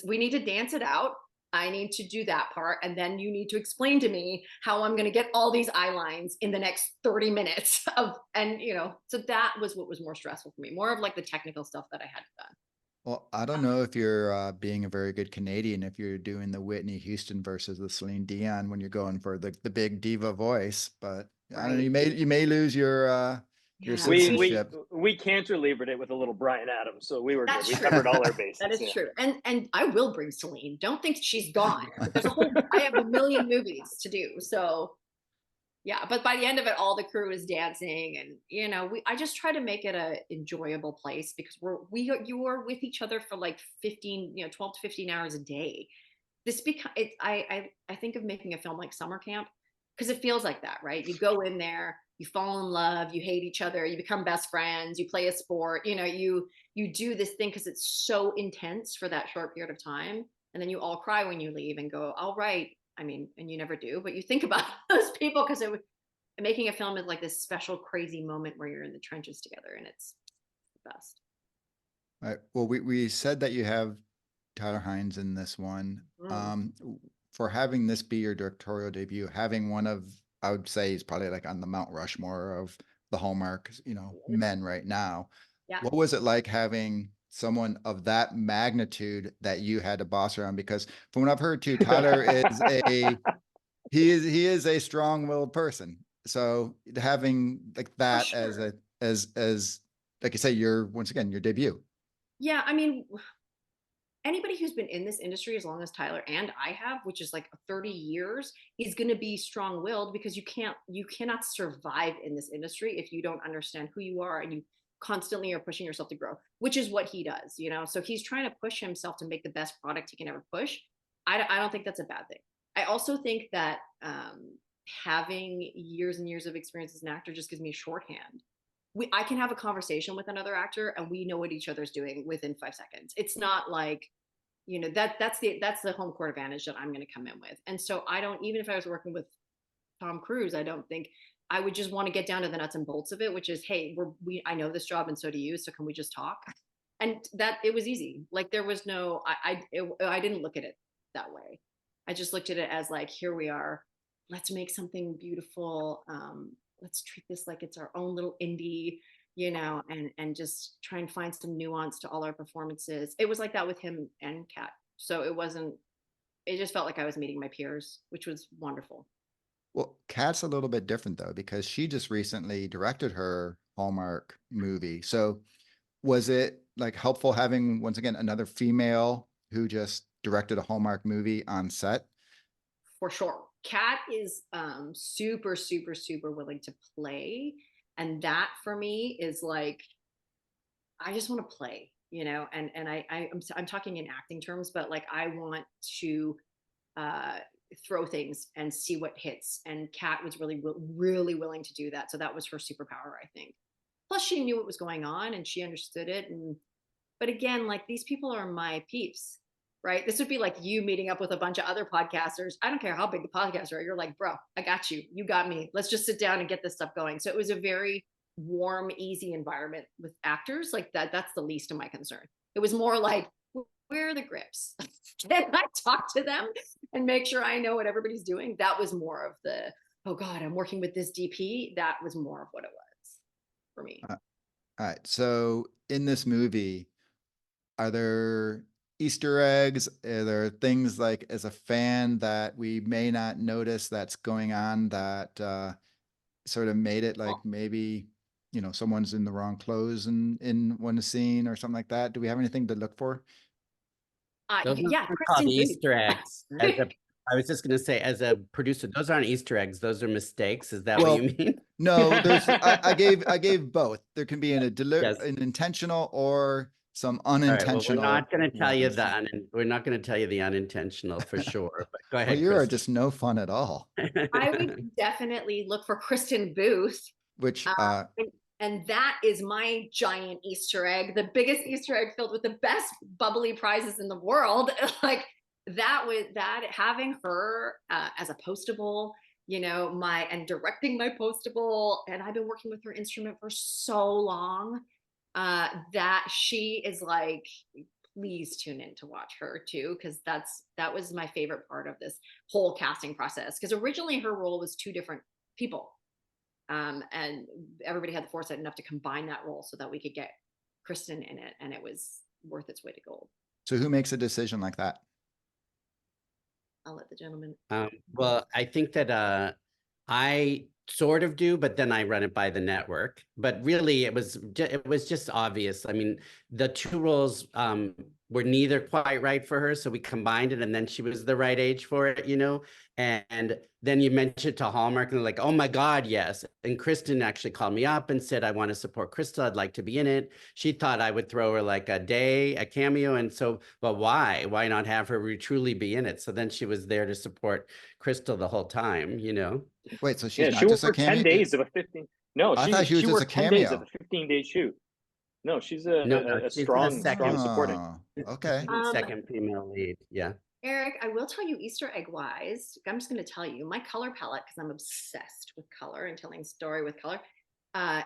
we need to dance it out. I need to do that part. And then you need to explain to me how I'm going to get all these eye lines in the next 30 minutes and you know, so that was what was more stressful for me, more of like the technical stuff that I had done. Well, I don't know if you're being a very good Canadian if you're doing the Whitney Houston versus the Celine Dion when you're going for the big diva voice, but I don't know, you may lose your citizenship. We canceled it with a little Bryan Adams, so we were That's good. True. We covered all our bases. That is true. And I will bring Celine. Don't think she's gone. There's I have a million movies to do. So yeah, but by the end of it, all the crew is dancing, and you know, I just try to make it a enjoyable place because you're with each other for like 15, you know, 12 to 15 hours a day. I think of making a film like summer camp because it feels like that, right? You go in there, you fall in love, you hate each other, you become best friends, you play a sport, you know, you do this thing because it's so intense for that short period of time, and then you all cry when you leave and go, all right. I mean, and you never do, but you think about those people because making a film is like this special, crazy moment where you're in the trenches together, and it's the best. All right. Well, we said that you have Tyler Hynes in this one. For having this be your directorial debut, having one of, I would say he's probably like on the Mount Rushmore of the Hallmark, you know, men right now. Yeah. What was it like having someone of that magnitude that you had to boss around? Because from what I've heard too, Tyler he is a strong-willed person. So having like that as like you say, once again, your debut. Yeah. I mean, anybody who's been in this industry as long as Tyler and I have, which is like 30 years, is going to be strong-willed because you cannot survive in this industry if you don't understand who you are and constantly are pushing yourself to grow, which is what he does, you know? So he's trying to push himself to make the best product he can ever push. I don't think that's a bad thing. I also think that having years and years of experience as an actor just gives me shorthand. I can have a conversation with another actor and we know what each other's doing within 5 seconds. It's not like, you know, that's the home court advantage that I'm going to come in with. And so I don't, even if I was working with Tom Cruise, I don't think I would just want to get down to the nuts and bolts of it, which is, hey, I know this job and so do you. So can we just talk? And that it was easy. Like there was no, I didn't look at it that way. I just looked at it as like, here we are. Let's make something beautiful. Let's treat this like it's our own little indie, you know, and just try and find some nuance to all our performances. It was like that with him and Kat. So it just felt like I was meeting my peers, which was wonderful. Well, Kat's a little bit different though, because she just recently directed her Hallmark movie. So was it like helpful having, once again, another female who just directed a Hallmark movie on set? For sure. Kat is super, super, super willing to play. And that for me is like, I just want to play, you know, and I'm talking in acting terms, but like I want to throw things and see what hits. And Kat was really, really willing to do that. So that was her superpower, I think. Plus she knew what was going on and she understood it. But again, like these people are my peeps, right? This would be like you meeting up with a bunch of other podcasters. I don't care how big the podcasts are. You're like, bro, I got you. You got me. Let's just sit down and get this stuff going. So it was a very warm, easy environment with actors like that. That's the least of my concern. It was more like, where are the grips? Can I talk to them and make sure I know what everybody's doing? That was more of the, oh God, I'm working with this DP. That was more of what it was for me. All right. So in this movie, are there Easter eggs? Are there things like as a fan that we may not notice that's going on that sort of made it like maybe, you know, someone's in the wrong clothes in one scene or something like that? Do we have anything to look for? Those Yeah, aren't Kristen called Booth. Easter eggs. I was just going to say, as a producer, those aren't Easter eggs. Those are mistakes. Is that what you mean? No, there's I gave both. There can be Yes. an intentional or some All right. Well, unintentional. we're not going to tell you ones. we're not going to tell you the unintentional for sure. But go Well, ahead, you are Kristen. just no fun at all. I would definitely look for Kristen Booth. Which And that is my giant Easter egg, the biggest Easter egg filled with the best bubbly prizes in the world. Like that having her as a postable, you know, and directing my postable, and I've been working with her instrument for so long that she is like, please tune in to watch her too, because that was my favorite part of this whole casting process. Because originally her role was 2 different people. And everybody had the foresight enough to combine that role so that we could get Kristen in it, and it was worth its weight of gold. so who makes a decision like that? I'll let the gentleman. Well, I think that I sort of do, but then I run it by the network. But really, it was just obvious. I mean, the 2 roles were neither quite right for her, so we combined it, and then she was the right age for it, you know. And then you mentioned to Hallmark, and they're like, "Oh my God, yes!" And Kristen actually called me up and said, "I want to support Crystal. I'd like to be in it." She thought I would throw her like a cameo, and so, but why? Why not have her truly be in it? So then she was there to support Crystal the whole time, you know. Wait, so she's not she just a worked cameo? 10 days of a 15. No, I thought she was just a worked 10 days of cameo. a 15-day shoot. No, she's No, a she's the strong second. supporting. Okay. She's the second female lead. Yeah. Eric, I will tell you Easter egg wise, I'm just going to tell you my color palette, because I'm obsessed with color and telling story with color,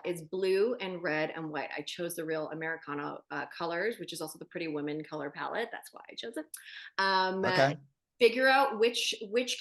is blue and red and white. I chose the real Americana colors, which is also the Pretty Women color palette. That's why I chose it. Okay. Figure out which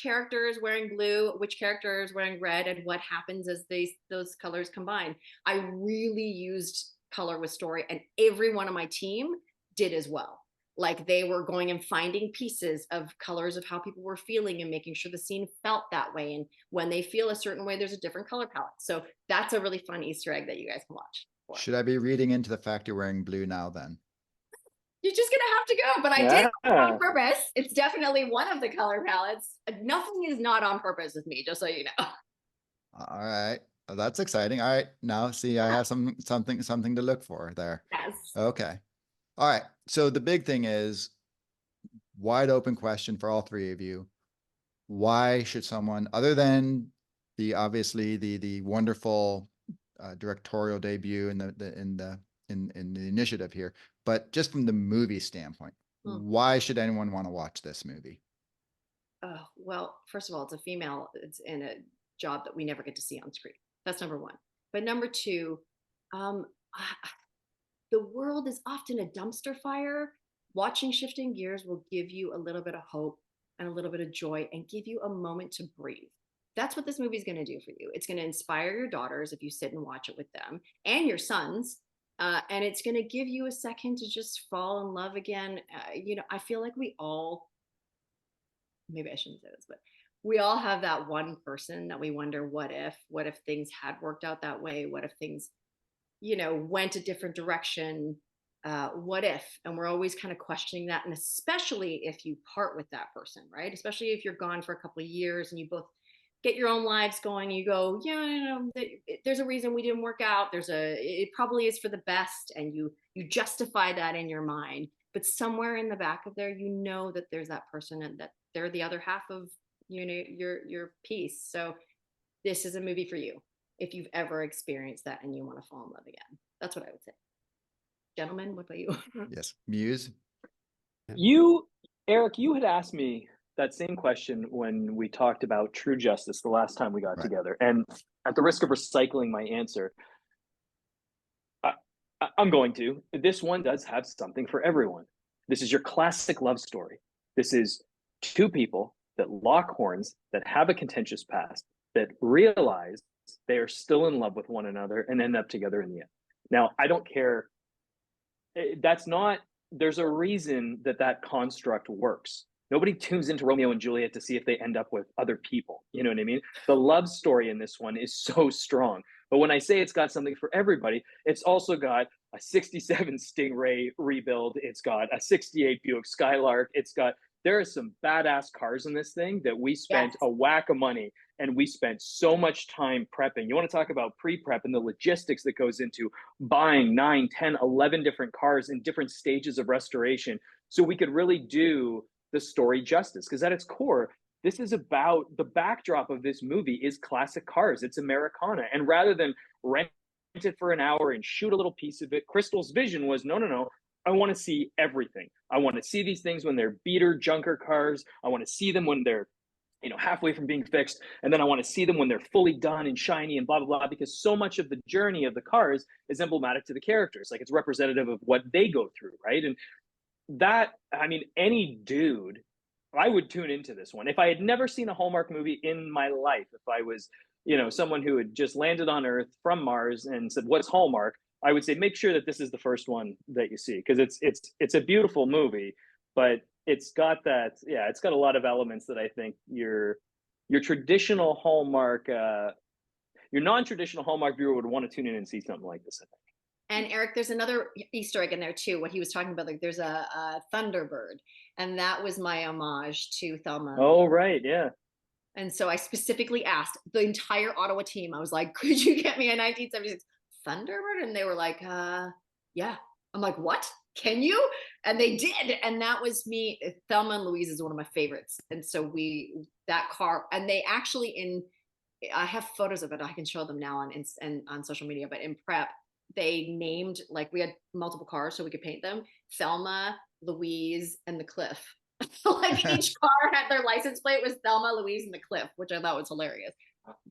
character is wearing blue, which character is wearing red, and what happens as those colors combine. I really used color with story, and every one of my team did as well. Like they were going and finding pieces of colors of how people were feeling and making sure the scene felt that way. And when they feel a certain way, there's a different color palette. So that's a really fun Easter egg that you guys can watch. Should I be reading into the fact you're wearing blue now then? You're just gonna have to go, but I did it on purpose. It's definitely one of the color palettes. Nothing is not on purpose with me, just so you know. All right. Oh, that's exciting. All right. Now see, I have something to look for there. Yes. Okay. All right. So the big thing is wide open question for all three of you. Why should someone, other than the obviously the wonderful directorial debut in the initiative here, but just from the movie standpoint, why should anyone want to watch this movie? Oh, well, first of all, it's a female. It's in a job that we never get to see on screen. That's number one. But number two, um, the world is often a dumpster fire. Watching Shifting Gears will give you a little bit of hope and a little bit of joy and give you a moment to breathe. That's what this movie is going to do for you. It's going to inspire your daughters if you sit and watch it with them, and your sons. And it's going to give you a second to just fall in love again. I feel like we all, maybe I shouldn't say this, but we all have that one person that we wonder, what if things had worked out that way? What if things, went a different direction? What if? And we're always kind of questioning that. And especially if you part with that person, right? Especially if you're gone for a couple of years and you both get your own lives going. You go, yeah, there's a reason we didn't work out. It probably is for the best. And you justify that in your mind. But somewhere in the back of there, that there's that person and that they're the other half of, your piece. So this is a movie for you if you've ever experienced that and you want to fall in love again. That's what I would say. Gentlemen, what about you? Yes, Muse. Eric, you had asked me that same question when we talked about True Justice the last time we got together. And at the risk of recycling my answer, I'm going to. This one does have something for everyone. This is your classic love story. This is two people that lock horns, that have a contentious past, that realize they are still in love with one another and end up together in the end. Now, I don't care. There's a reason that construct works. Nobody tunes into Romeo and Juliet to see if they end up with other people. You know what I mean? The love story in this one is so strong. But when I say it's got something for everybody, it's also got a 67 Stingray rebuild. It's got a 68 Buick Skylark. There are some badass cars in this thing that we spent a whack of money, and we spent so much time prepping. You want to talk about pre-prep and the logistics that goes into buying 9, 10, 11 different cars in different stages of restoration so we could really do the story justice. Because at its core, this is about the backdrop of this movie is classic cars. It's Americana. And rather than rent it for an hour and shoot a little piece of it, Crystal's vision was, no. I want to see everything. I want to see these things when they're beater junker cars. I want to see them when they're, halfway from being fixed. And then I want to see them when they're fully done and shiny and blah, blah, blah, because so much of the journey of the cars is emblematic to the characters. Like, it's representative of what they go through, right? And any dude, I would tune into this one. If I had never seen a Hallmark movie in my life, if I was, someone who had just landed on Earth from Mars and said, what's Hallmark? I would say make sure that this is the first one that you see, because it's a beautiful movie, but it's got a lot of elements that I think your traditional Hallmark, your non-traditional Hallmark viewer would want to tune in and see something like this, I think. And Eric, there's another Easter egg in there too. What he was talking about, like there's a Thunderbird, and that was my homage to Thelma. Oh, right, yeah. And so I specifically asked the entire Ottawa team. I was like, "Could you get me a 1976 Thunderbird?" And they were like, "Yeah." I'm like, "What? Can you?" And they did, and that was me. Thelma and Louise is one of my favorites, and so that car, and they actually I have photos of it. I can show them now on social media, but in prep, they named, like, we had multiple cars so we could paint them, Thelma, Louise, and the Cliff. Like, each car had their license plate was Thelma, Louise, and the Cliff, which I thought was hilarious.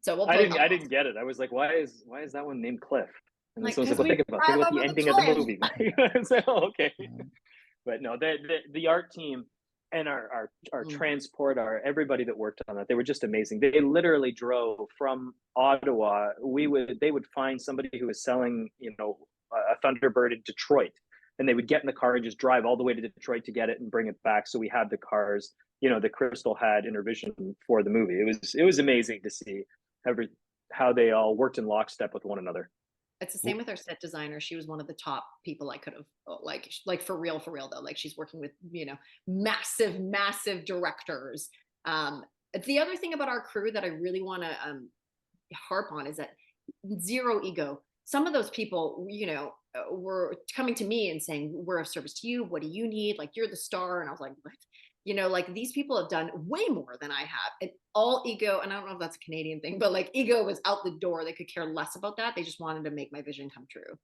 So I didn't get it. I was like, why is that one named Cliff? And like, someone's like, well, think about the ending of the movie. So, okay. But no, the art team and our transport, everybody that worked on that, they were just amazing. They literally drove from Ottawa. They would find somebody who was selling, a Thunderbird in Detroit, and they would get in the car and just drive all the way to Detroit to get it and bring it back. So we had the cars, that Crystal had in her vision for the movie. It was amazing to see how they all worked in lockstep with one another. It's the same with our set designer. She was one of the top people I could have, like for real though. Like, she's working with, massive directors. The other thing about our crew that I really want to harp on is that zero ego. Some of those people, were coming to me and saying, we're of service to you. What do you need? Like, you're the star. And I was like, what? Like these people have done way more than I have. And all ego, and I don't know if that's a Canadian thing, but like ego was out the door. They could care less about that. They just wanted to make my vision come true.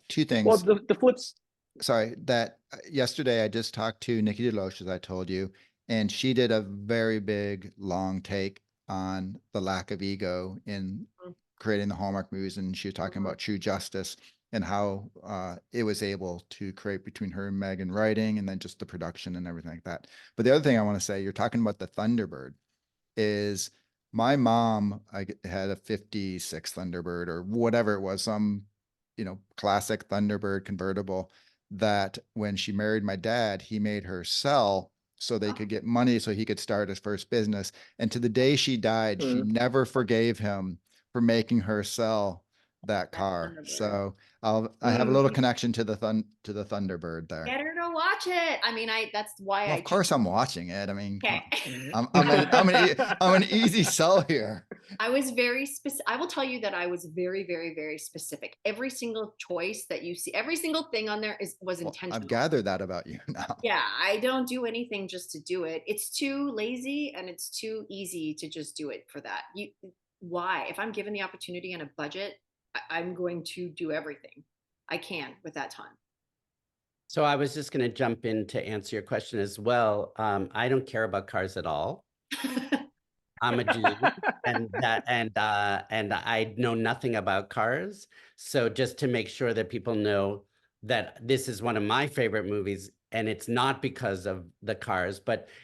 Two things. Well, the flips. Sorry, that yesterday I just talked to Nikki DeLoach, as I told you, and she did a very big, long take on the lack of ego in creating the Hallmark movies. And she was talking about true justice and how it was able to create between her and Megan writing and then just the production and everything like that. But the other thing I want to say, you're talking about the Thunderbird, is my mom had a 56 Thunderbird or whatever it was, some, classic Thunderbird convertible that when she married my dad, he made her sell so they could get money so he could start his first business. And to the day she died, she never forgave him for making her sell that car. So I have a little connection to the Thunderbird there. Get her to watch it. I mean, that's why Well, of course I'm watching it. I mean, okay. I'm an easy sell here. I was very specific. I will tell you that I was very, very, very specific. Every single choice that you see, every single thing on there was intentional. I've gathered that about you now. Yeah, I don't do anything just to do it. It's too lazy and it's too easy to just do it for that. Why? If I'm given the opportunity and a budget, I'm going to do everything I can with that time. So I was just going to jump in to answer your question as well. I don't care about cars at all. I'm a dude, and I know nothing about cars. So just to make sure that people know that this is one of my favorite movies, and it's not because of the cars,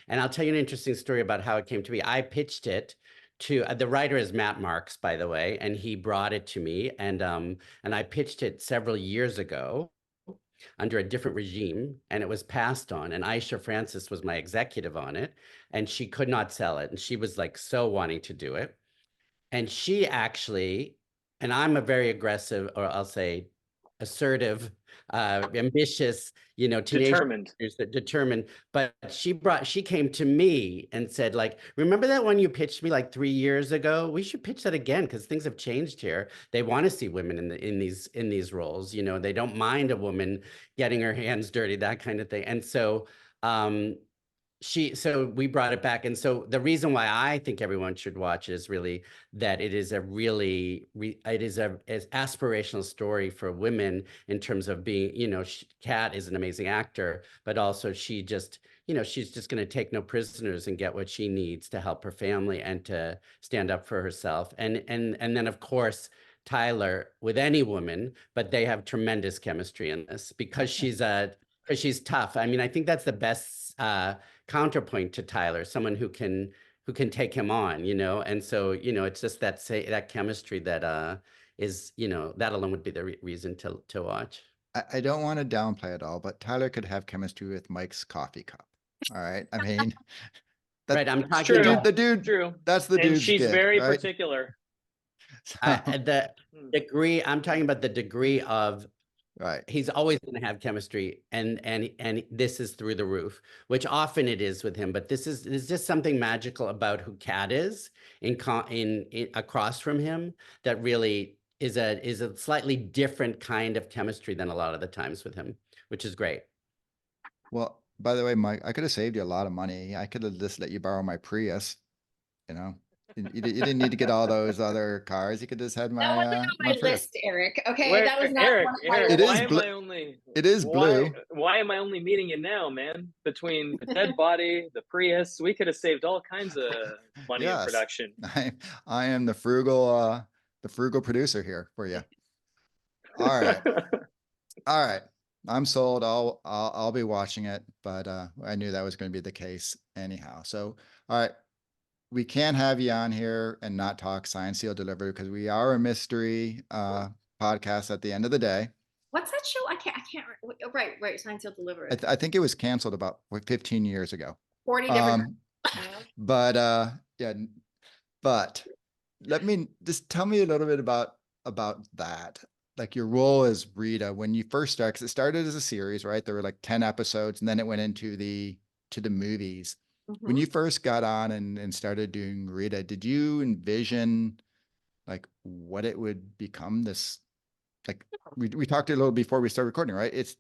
and I'll tell you an interesting story about how it came to be. I pitched it to the writer is Matt Marks, by the way, and he brought it to me, and I pitched it several years ago under a different regime, and it was passed on, and Aisha Francis was my executive on it, and she could not sell it, and she was like so wanting to do it, and she actually, and I'm a very aggressive, or I'll say assertive, ambitious, Determined. Determined. But she came to me and said, like, remember that one you pitched me like 3 years ago? We should pitch that again because things have changed here. They want to see women in these roles. They don't mind a woman getting her hands dirty, that kind of thing. And so so we brought it back. And so the reason why I think everyone should watch it is really that it is a really, it is an aspirational story for women in terms of being, Kat is an amazing actor, but also she just, she's just going to take no prisoners and get what she needs to help her family and to stand up for herself. And then of course, Tyler with any woman, but they have tremendous chemistry in this because she's tough. I mean, I think that's the best counterpoint to Tyler, someone who can take him on, and so it's just that chemistry that is, that alone would be the reason to watch. I don't want to downplay it all, but Tyler could have chemistry with Mike's coffee cup. All right, I mean, right? I'm talking about the dude. True. That's the dude. And she's very particular. The degree. I'm talking about the degree of. Right. He's always going to have chemistry, and this is through the roof, which often it is with him. But there's just something magical about who Kat is in across from him that really is a slightly different kind of chemistry than a lot of the times with him, which is great. Well, by the way, Mike, I could have saved you a lot of money. I could have just let you borrow my Prius. You didn't need to get all those other cars. You could just had my. That wasn't on my list, Eric. Okay, that was not Eric. one of my It lists. is blue. It is blue. Why am I only meeting you now, man? Between the dead body, the Prius, we could have saved all kinds of money in production. I am the frugal producer here for you. All right, all right. I'm sold. I'll be watching it, but I knew that was going to be the case anyhow. So, all right. We can't have you on here and not talk Sign, Seal, Deliver because we are a mystery podcast at the end of the day. What's that show? I can't. Right. Sign, Seal, Deliver. I think it was canceled about 15 years ago. 40 different. But let me just tell me a little bit about that. Like your role as Rita when you first started, because it started as a series, right? There were like 10 episodes, and then it went into the movies. When you first got on and started doing Rita, did you envision like what it would become this, like we talked a little before we started recording, right? It's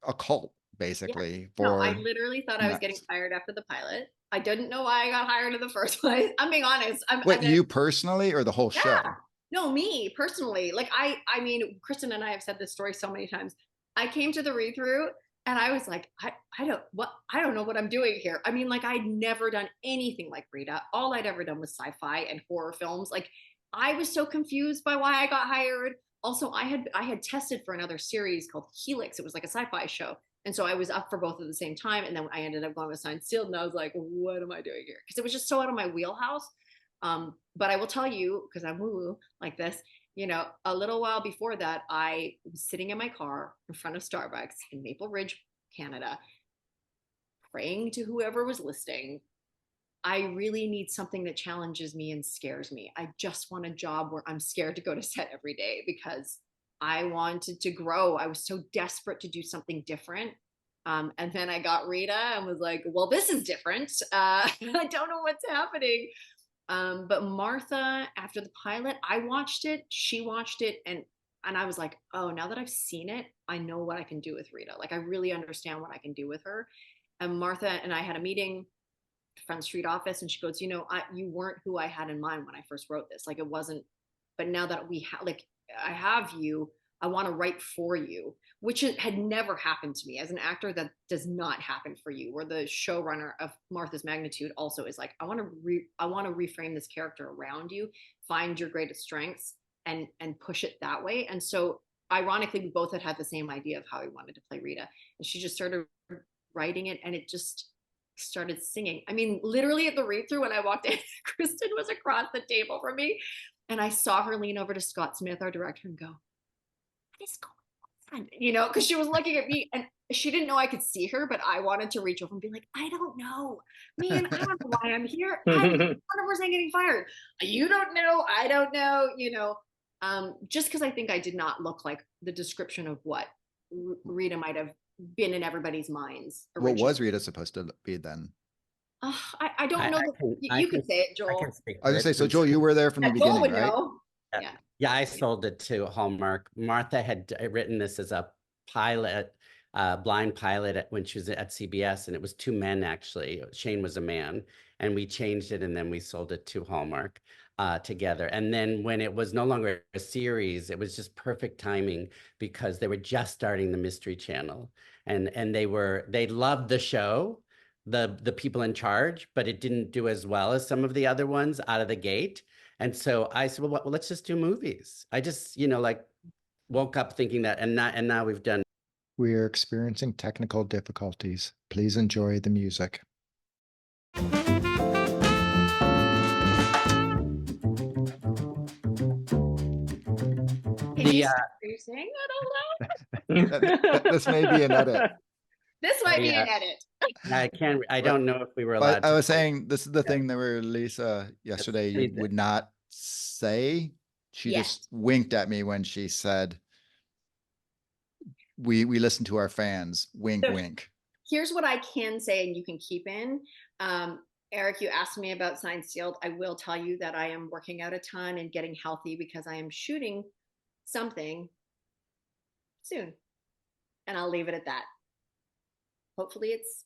a cult basically No, I for literally thought I was getting nuts. fired after the pilot. I didn't know why I got hired in the first place. I'm being honest. What, you personally or the whole yeah, show? no, me personally. Like I mean, Kristen and I have said this story so many times. I came to the read through and I was like, I don't know what I'm doing here. I mean, like I'd never done anything like Rita. All I'd ever done was sci-fi and horror films. Like I was so confused by why I got hired. Also, I had tested for another series called Helix. It was like a sci-fi show. And so I was up for both at the same time. And then I ended up going with Signed Sealed. And I was like, what am I doing here? Because it was just so out of my wheelhouse. But I will tell you, because I'm woo like this, a little while before that, I was sitting in my car in front of Starbucks in Maple Ridge, Canada, praying to whoever was listening. I really need something that challenges me and scares me. I just want a job where I'm scared to go to set every day because I wanted to grow. I was so desperate to do something different. And then I got Rita and was like, well, this is different. I don't know what's happening. But Martha, after the pilot, I watched it, she watched it, and I was like, oh, now that I've seen it, I know what I can do with Rita. Like I really understand what I can do with her. And Martha and I had a meeting, Front Street office, and she goes, you weren't who I had in mind when I first wrote this. Like it wasn't, but now that I have you, I want to write for you, which had never happened to me as an actor. That does not happen for you. Where the showrunner of Martha's Magnitude also is like, I want to reframe this character around you, find your greatest strengths, and push it that way. And so, ironically, we both had the same idea of how we wanted to play Rita, and she just started writing it, and it just started singing. I mean, literally at the read through when I walked in, Kristen was across the table from me, and I saw her lean over to Scott Smith, our director, and go, what is going on? Because she was looking at me and she didn't know I could see her, but I wanted to reach over and be like, I don't know. Man, I don't know why I'm here. I'm 100% getting fired. You don't know. I don't know, just because I think I did not look like the description of what Rita might have been in everybody's minds. What was Rita supposed to be then? I don't know. You can say it, Joel. I was gonna say, so Joel, you were there from the beginning, Joel would right? know. Yeah. Yeah, I sold it to Hallmark. Martha had written this as a pilot, blind pilot when she was at CBS, and it was two men actually. Shane was a man, and we changed it, and then we sold it to Hallmark together. And then when it was no longer a series, it was just perfect timing because they were just starting the Mystery Channel, and they loved the show, the people in charge, but it didn't do as well as some of the other ones out of the gate. And so I said, well, let's just do movies. I just, woke up thinking that, and now we've done. We are experiencing technical difficulties. Please enjoy the music. Are you saying that out loud? This may be an edit. This might be an edit. I don't know if we were allowed I was saying, this is the thing that where Lisa yesterday you would not say. She just winked at me when she said, we listen to our fans, wink, wink. Here's what I can say, and you can keep in. Eric, you asked me about Signed Sealed. I will tell you that I am working out a ton and getting healthy because I am shooting something soon. And I'll leave it at that. Hopefully it's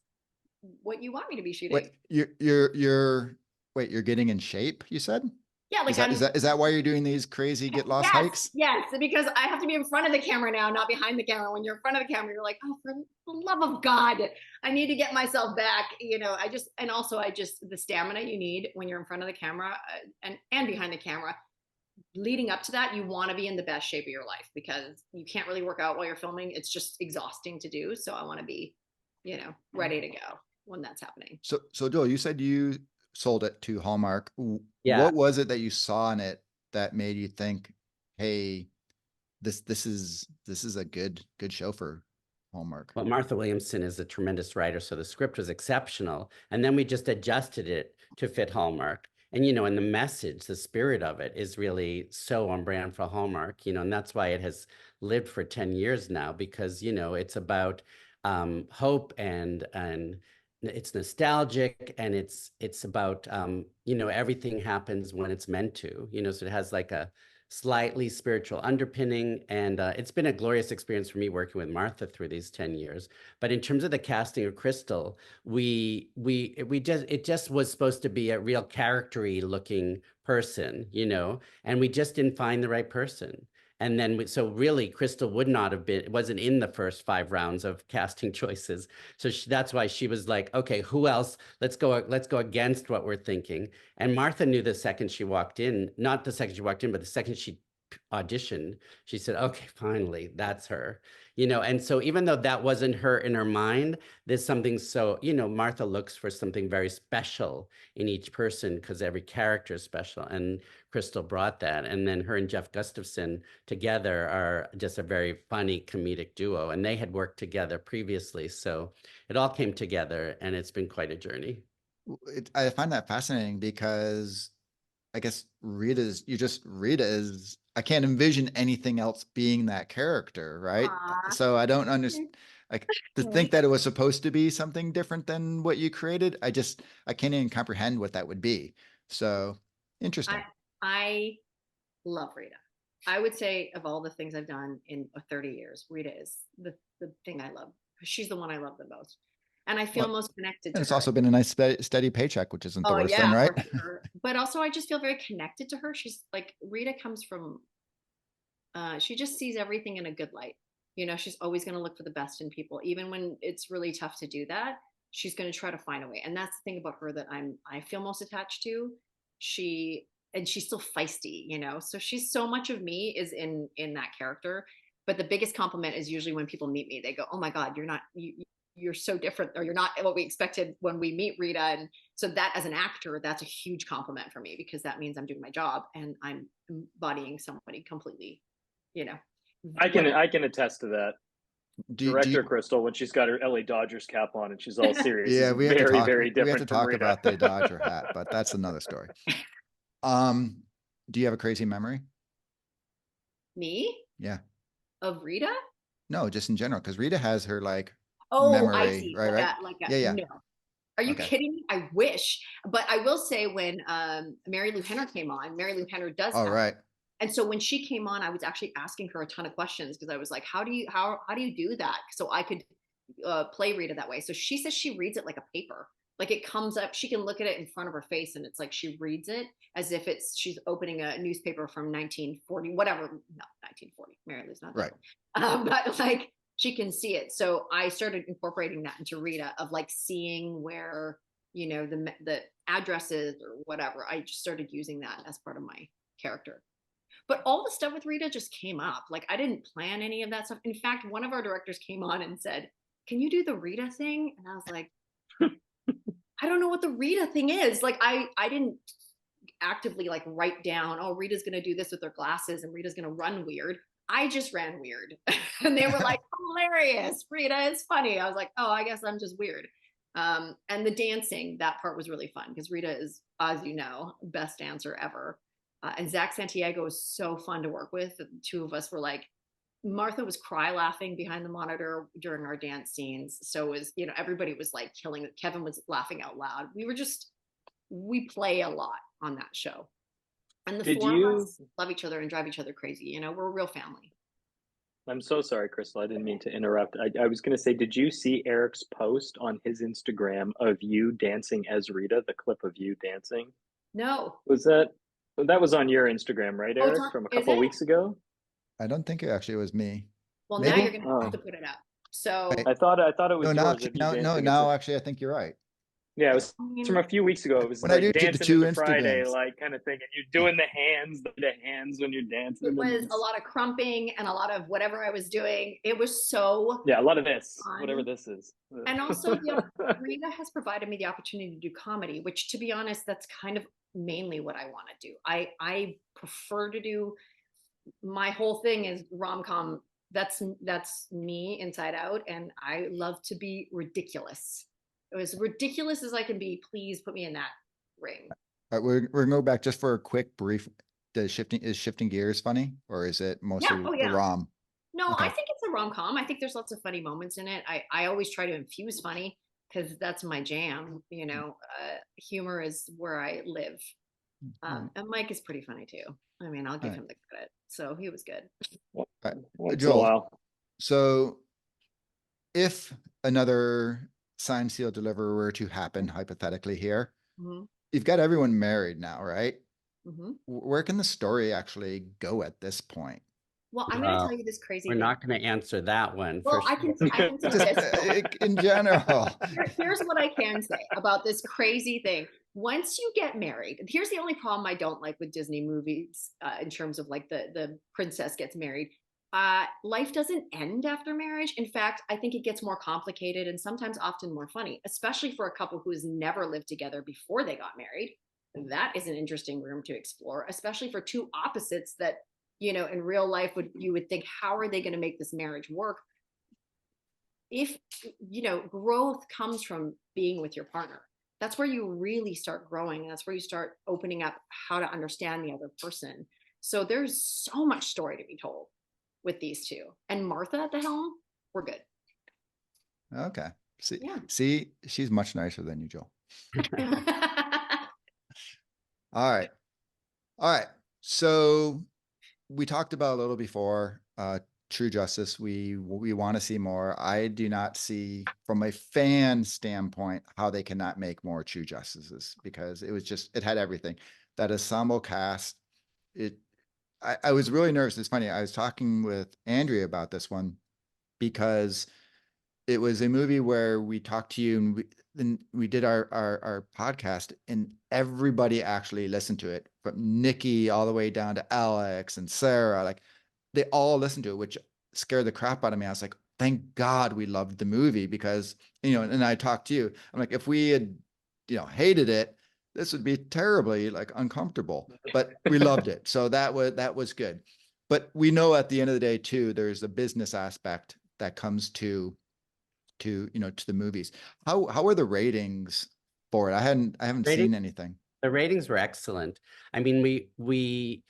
what you want me to be shooting. Wait, you're getting in shape, you said? Yeah, like is that why you're doing these crazy get lost hikes? Yes, because I have to be in front of the camera now, not behind the camera. When you're in front of the camera, you're like, oh, for the love of God, I need to get myself back. The stamina you need when you're in front of the camera and behind the camera. Leading up to that, you want to be in the best shape of your life because you can't really work out while you're filming. It's just exhausting to do. So I want to be, ready to go when that's happening. So Joel, you said you sold it to Hallmark. Yeah. What was it that you saw in it that made you think, hey, this is a good show for Hallmark? Well, Martha Williamson is a tremendous writer, so the script was exceptional. And then we just adjusted it to fit Hallmark. And, and the message, the spirit of it is really so on brand for Hallmark, and that's why it has lived for 10 years now, because, it's about hope and it's nostalgic, and it's about you know, everything happens when it's meant to, you know, so it has like a slightly spiritual underpinning, and it's been a glorious experience for me working with Martha through these 10 years. But in terms of the casting of Crystal, it just was supposed to be a real charactery looking person, you know, and we just didn't find the right person. And then, so really, Crystal would not have been, wasn't in the first 5 rounds of casting choices. So that's why she was like, okay, who else? Let's go against what we're thinking. And Martha knew the second she walked in, not the second she walked in, but the second she auditioned, she said, okay, finally, that's her, you know. And so even though that wasn't her in her mind, there's something, so, you know, Martha looks for something very special in each person because every character is special. And Crystal brought that. And then her and Jeff Gustafson together are just a very funny comedic duo. And they had worked together previously. So it all came together, and it's been quite a journey. I find that fascinating because I guess Rita is, I can't envision anything else being that character, right? Aw. So I don't understand, like, to think that it was supposed to be something different than what you created. I can't even comprehend what that would be. So interesting. I love Rita. I would say of all the things I've done in 30 years, Rita is the thing I love. She's the one I love the most. And I feel most connected to And it's her. also been a nice steady paycheck, which isn't the worst thing, yeah, right? for sure. But also I just feel very connected to her. She's like, Rita comes from, she just sees everything in a good light. You know, she's always going to look for the best in people, even when it's really tough to do that. She's going to try to find a way. And that's the thing about her that I feel most attached to. She's still feisty, you know, so she's, so much of me is in that character. But the biggest compliment is usually when people meet me, they go, oh my God, you're so different, or you're not what we expected when we meet Rita. And so that, as an actor, that's a huge compliment for me, because that means I'm doing my job and I'm embodying somebody completely, you know. I can attest to that. Director Crystal, when she's got her LA Dodgers cap on and she's all serious, yeah, we have very, to talk, very different. We have to talk Rita. about the Dodger hat, but that's another story. Do you have a crazy memory? Me? Yeah. Of Rita? No, just in general, because Rita has her like memory, I see. right? Yeah. No. Are you kidding me? I wish. But I will say, when Mary Lou Henner came on, Mary Lou Henner does. Oh, right. And so when she came on, I was actually asking her a ton of questions, because I was like, how do you do that? So I could play Rita that way. So she says she reads it like a paper. Like, it comes up, she can look at it in front of her face, and it's like she reads it as if she's opening a newspaper from 1940, whatever. No, 1940. Mary Lou's not right. But like, she can see it. So I started incorporating that into Rita, of like seeing where, you know, the addresses or whatever. I just started using that as part of my character. But all the stuff with Rita just came up. Like, I didn't plan any of that stuff. In fact, one of our directors came on and said, can you do the Rita thing? And I was like, I don't know what the Rita thing is. Like, I didn't actively like write down, oh, Rita's going to do this with her glasses and Rita's going to run weird. I just ran weird. And they were like, hilarious, Rita is funny. I was like, oh, I guess I'm just weird. And the dancing, that part was really fun, because Rita is, as you know, best dancer ever. And Zach Santiago was so fun to work with. The two of us were like, Martha was cry laughing behind the monitor during our dance scenes. So was, you know, everybody was like killing it. Kevin was laughing out loud. We play a lot on that show. And the four of us love each other and drive each other crazy. You know, we're a real family. I'm so sorry, Crystal. I didn't mean to interrupt. I was going to say, did you see Eric's post on his Instagram of you dancing as Rita, the clip of you dancing? No. That was on your Instagram, right, Eric, from a couple of weeks ago? I don't think it actually was me. Well, maybe? Now you're going to have to put it up. So I thought it was yours. No, actually, I think you're right. Yeah, it was from a few weeks ago. It was when like dancing into Friday, like kind of thing, and you're doing the hands when you're dancing. It was a lot of crumping and a lot of whatever I was doing. It was so a lot of this, fun. Whatever this is. And also, Rita has provided me the opportunity to do comedy, which, to be honest, that's kind of mainly what I want to do. I prefer to do, my whole thing is rom-com. That's me inside out, and I love to be ridiculous. As ridiculous as I can be. Please put me in that ring. All right, we're gonna go back just for a quick brief. Is shifting gears funny, or is it mostly a rom? No, okay. I think it's a rom-com. I think there's lots of funny moments in it. I always try to infuse funny. because that's my jam. Humor is where I live. And Mike is pretty funny too. I mean, I'll give him the credit. So he was good. Once in a while. So if another sign, seal, deliver were to happen hypothetically here, you've got everyone married now, right? Where can the story actually go at this point? Well, I'm going to tell you this crazy We're thing. not going to answer that one. Well, I can say this. In general. Here's what I can say about this crazy thing. Once you get married, here's the only problem I don't like with Disney movies in terms of like the princess gets married. Life doesn't end after marriage. In fact, I think it gets more complicated and sometimes often more funny, especially for a couple who's never lived together before they got married. That is an interesting room to explore, especially for two opposites that, in real life you would think, how are they going to make this marriage work? If, growth comes from being with your partner. That's where you really start growing. That's where you start opening up how to understand the other person. So there's so much story to be told with these two. And Martha at the helm, we're good. Okay. See, she's much nicer than you, Joel. All right. So we talked about a little before, True Justice. We want to see more. I do not see, from a fan standpoint, how they cannot make more True Justices, because it had everything. That ensemble cast, I was really nervous. It's funny. I was talking with Andrea about this one because it was a movie where we talked to you and we did our podcast, and everybody actually listened to it, from Nikki all the way down to Alex and Sarah. Like, they all listened to it, which scared the crap out of me. I was like, thank God we loved the movie, because, and I talked to you. I'm like, if we had, hated it, this would be terribly like uncomfortable, but we loved it. So that was good. But we know at the end of the day too, there's a business aspect that comes to the movies. How are the ratings for it? I haven't seen anything. The ratings were excellent. I mean, we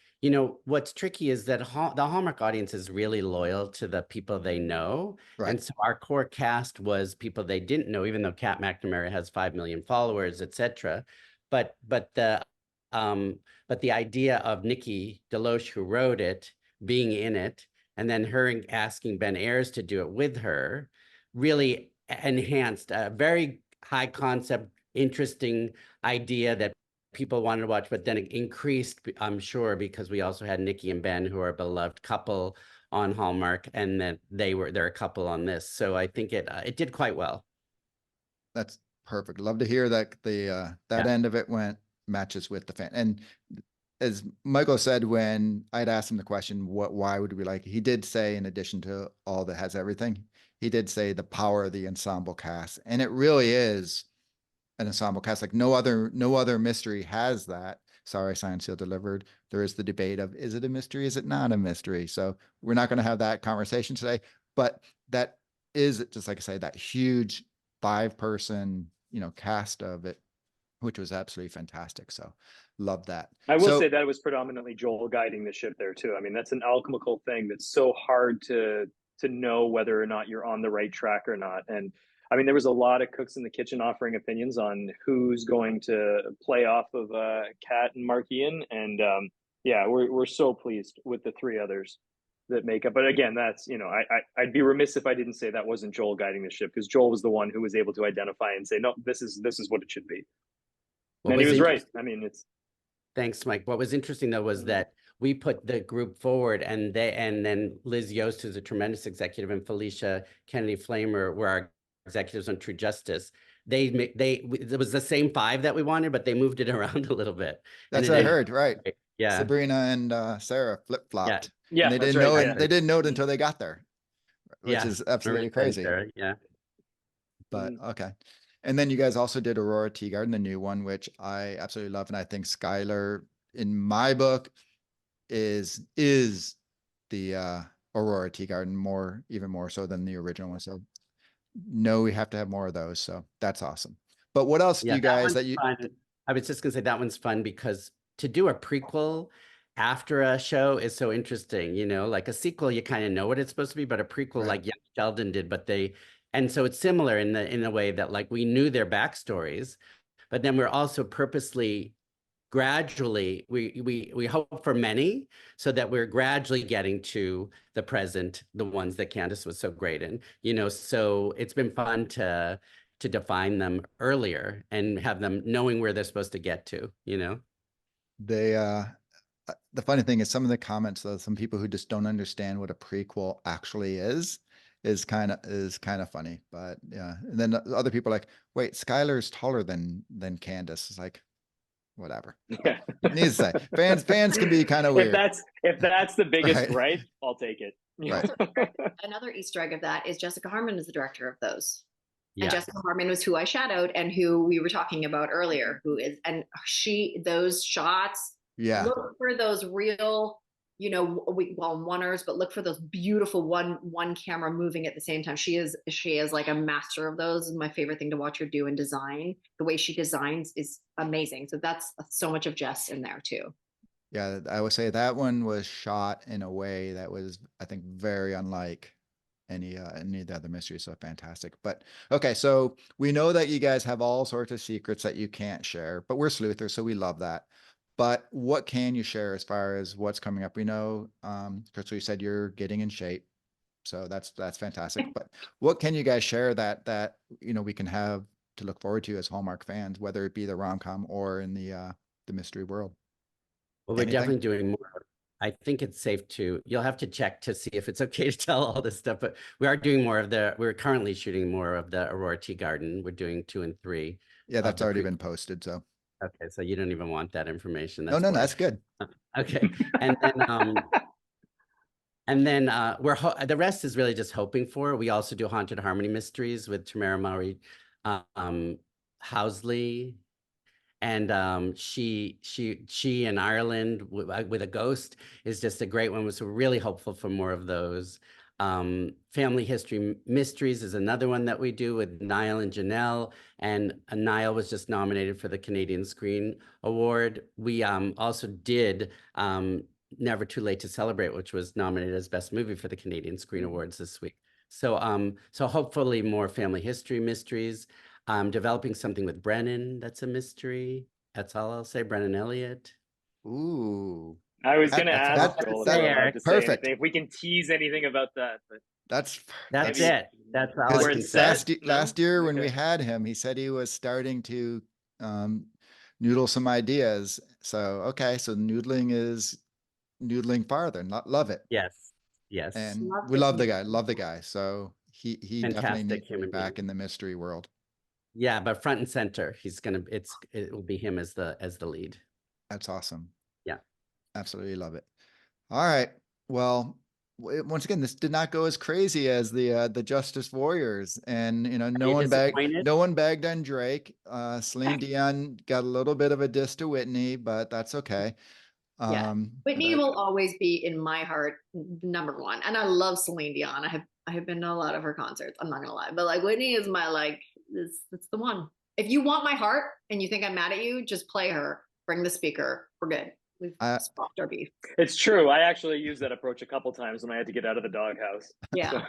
what's tricky is that the Hallmark audience is really loyal to the people they know. Right. And so our core cast was people they didn't know, even though Kat McNamara has 5 million followers, etc. But the idea of Nikki Deloche, who wrote it, being in it, and then her asking Ben Ayers to do it with her, really enhanced a very high concept, interesting idea that people wanted to watch, but then it increased, I'm sure, because we also had Nikki and Ben, who are a beloved couple on Hallmark, and that they're a couple on this. So I think it did quite well. That's perfect. Love to hear that that end of it matches with the fan. And as Michael said, when I'd asked him the question, why would we like it? He did say, in addition to all that has everything, he did say the power of the ensemble cast. And it really is an ensemble cast. Like no other mystery has that. Sorry, Signed, Sealed, Delivered. There is the debate of, is it a mystery? Is it not a mystery? So we're not going to have that conversation today, but that is, just like I say, that huge 5-person, cast of it, which was absolutely fantastic. So love that. I will say that it was predominantly Joel guiding the ship there too. I mean, that's an alchemical thing that's so hard to know whether or not you're on the right track or not. And I mean, there was a lot of cooks in the kitchen offering opinions on who's going to play off of Kat and Mark Ian. And we're so pleased with the 3 others that make up. But again, that's, I'd be remiss if I didn't say that wasn't Joel guiding the ship, because Joel was the one who was able to identify and say, no, this is what it should be. And he was right. I mean, Thanks, Mike. What was interesting though was that we put the group forward, and then Liz Yost, who's a tremendous executive, and Felicia Kennedy Flamer were our executives on True Justice. It was the same 5 that we wanted, but they moved it around a little bit. That's what I heard, right? Yeah. Sabrina and Sarah flip-flopped. Yeah. And they didn't know it. They didn't know it until they got there, which is absolutely crazy. Yeah. But okay. And then you guys also did Aurora Teagarden, the new one, which I absolutely love. And I think Skylar, in my book, is the Aurora Teagarden even more so than the original one. So no, we have to have more of those. So that's awesome. But what else do you guys I was just gonna say that one's fun, because to do a prequel after a show is so interesting. Like a sequel, you kind of know what it's supposed to be, but a prequel, like Young Sheldon did, but they And so it's similar in the way that like we knew their backstories, but then we're also purposely gradually we hope for many so that we're gradually getting to the present, the ones that Candace was so great in, so it's been fun to define them earlier and have them knowing where they're supposed to get to. They the funny thing is some of the comments, though, some people who just don't understand what a prequel actually is kind of funny. But yeah, and then other people are like, wait, Skylar's taller than Candace. It's like, whatever. Yeah. Needs to say, fans can be kind of weird. If that's the biggest Right. gripe, I'll take it. Right. Another Easter egg of that is Jessica Harmon is the director of those. Yeah. And Jessica Harmon was who I shadowed and who we were talking about earlier, those shots, Yeah. look for those real, oneers, but look for those beautiful one camera moving at the same time. She is like a master of those. My favorite thing to watch her do in design. The way she designs is amazing. So that's so much of Jess in there too. Yeah, I would say that one was shot in a way that was, I think, very unlike any of the other mysteries. So fantastic. But okay, so we know that you guys have all sorts of secrets that you can't share, but we're sleuthers, so we love that. But what can you share as far as what's coming up? We know, Crystal, you said you're getting in shape, so that's fantastic. But what can you guys share that we can have to look forward to as Hallmark fans, whether it be the rom-com or in the mystery world? Well, we're Anything? definitely doing more. I think it's safe you'll have to check to see if it's okay to tell all this stuff, but we are doing we're currently shooting more of the Aurora Teagarden. We're doing 2 and 3. Yeah, that's already been posted, so. Okay, so you don't even want that information. No, that's good. Okay. And then the rest is really just hoping for. We also do Haunted Harmony Mysteries with Tamara Mowry Housley. And she in Ireland with a ghost is just a great one. So we're really hopeful for more of those. Family History Mysteries is another one that we do with Niall and Janelle. And Niall was just nominated for the Canadian Screen Award. We also did Never Too Late to Celebrate, which was nominated as Best Movie for the Canadian Screen Awards this week. So hopefully more family history mysteries. Developing something with Brennan that's a mystery. That's all I'll say. Brennan Elliott. Ooh. I was going to ask Joel if you're allowed to say perfect. anything, if we can tease anything about that. But That's it. That's all I can say. Last year when we had him, he said he was starting to noodle some ideas. So okay, so noodling farther. Love it. Yes. And we love the guy. So he definitely needs to be back in the mystery world. Yeah, but front and center, it will be him as the lead. That's awesome. Yeah, absolutely love it. All right, well, once again, this did not go as crazy as the Justice Warriors, and no one bagged on Drake. Celine Dion got a little bit of a diss to Whitney, but that's okay. Yeah, Whitney will always be in my heart #1, and I love Celine Dion. I have been to a lot of her concerts. I'm not gonna lie, but like Whitney is my that's the one. If you want my heart and you think I'm mad at you, just play her. Bring the speaker. We're good. We've swapped our beef. It's true. I actually used that approach a couple times when I had to get out of the doghouse. Yeah.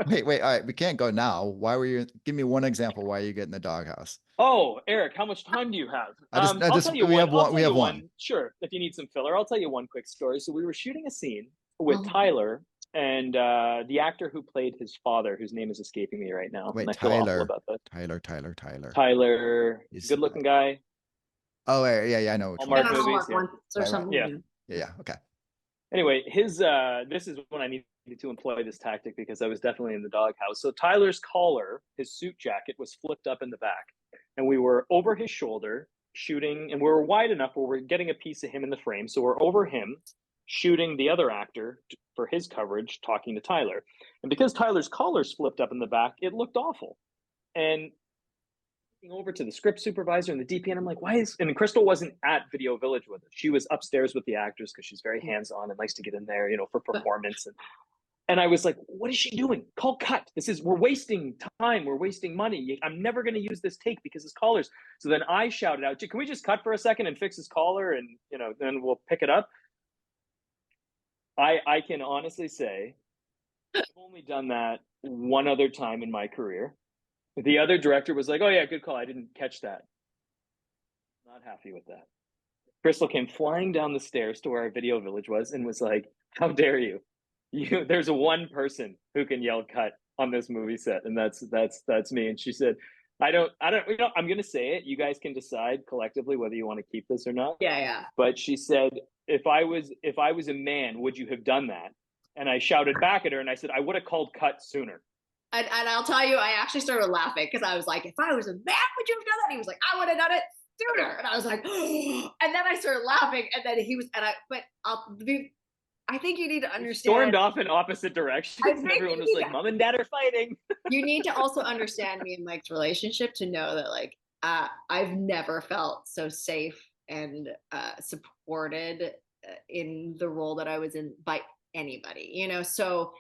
Wait. All right, we can't go now. Why were you? Give me one example why you get in the doghouse. Oh, Eric, how much time do you have? I'll tell you we have one. Sure. If you need some filler, I'll tell you one quick story. So we were shooting a scene with Tyler and the actor who played his father, whose name is escaping me right now. Wait, Tyler. Tyler, good-looking guy. Oh, yeah, I know. Hallmark movies. Or something. Yeah. Okay. Anyway, this is when I needed to employ this tactic because I was definitely in the doghouse. So Tyler's collar, his suit jacket, was flipped up in the back, and we were over his shoulder shooting, and we were wide enough where we're getting a piece of him in the frame. So we're over him shooting the other actor for his coverage, talking to Tyler. And because Tyler's collar's flipped up in the back, it looked awful. And over to the script supervisor and the DP, and I'm like, and Crystal wasn't at Video Village with us. She was upstairs with the actors because she's very hands-on and likes to get in there, for performance. And I was like, what is she doing? Call cut. We're wasting time. We're wasting money. I'm never going to use this take because his collar's. So then I shouted out, can we just cut for a second and fix his collar? And, then we'll pick it up. I can honestly say I've only done that one other time in my career. The other director was like, "Oh yeah, good call. I didn't catch that." Not happy with that. Crystal came flying down the stairs to where our video village was and was like, "How dare you? There's one person who can yell cut on this movie set, and that's me." And she said, I don't, I'm going to say it. You guys can decide collectively whether you want to keep this or not. Yeah, yeah. But she said, if I was a man, would you have done that? And I shouted back at her and I said, I would have called cut sooner. And I'll tell you, I actually started laughing because I was like, if I was a man, would you have done that? He was like, I would have done it sooner. And I was like, oh. And then I started laughing. And then he was, I think you need to understand. Stormed off in opposite directions. And everyone was like, Mom and Dad are fighting. You need to also understand me and Mike's relationship to know that, like, I've never felt so safe and supported in the role that I was in by anybody, you know? So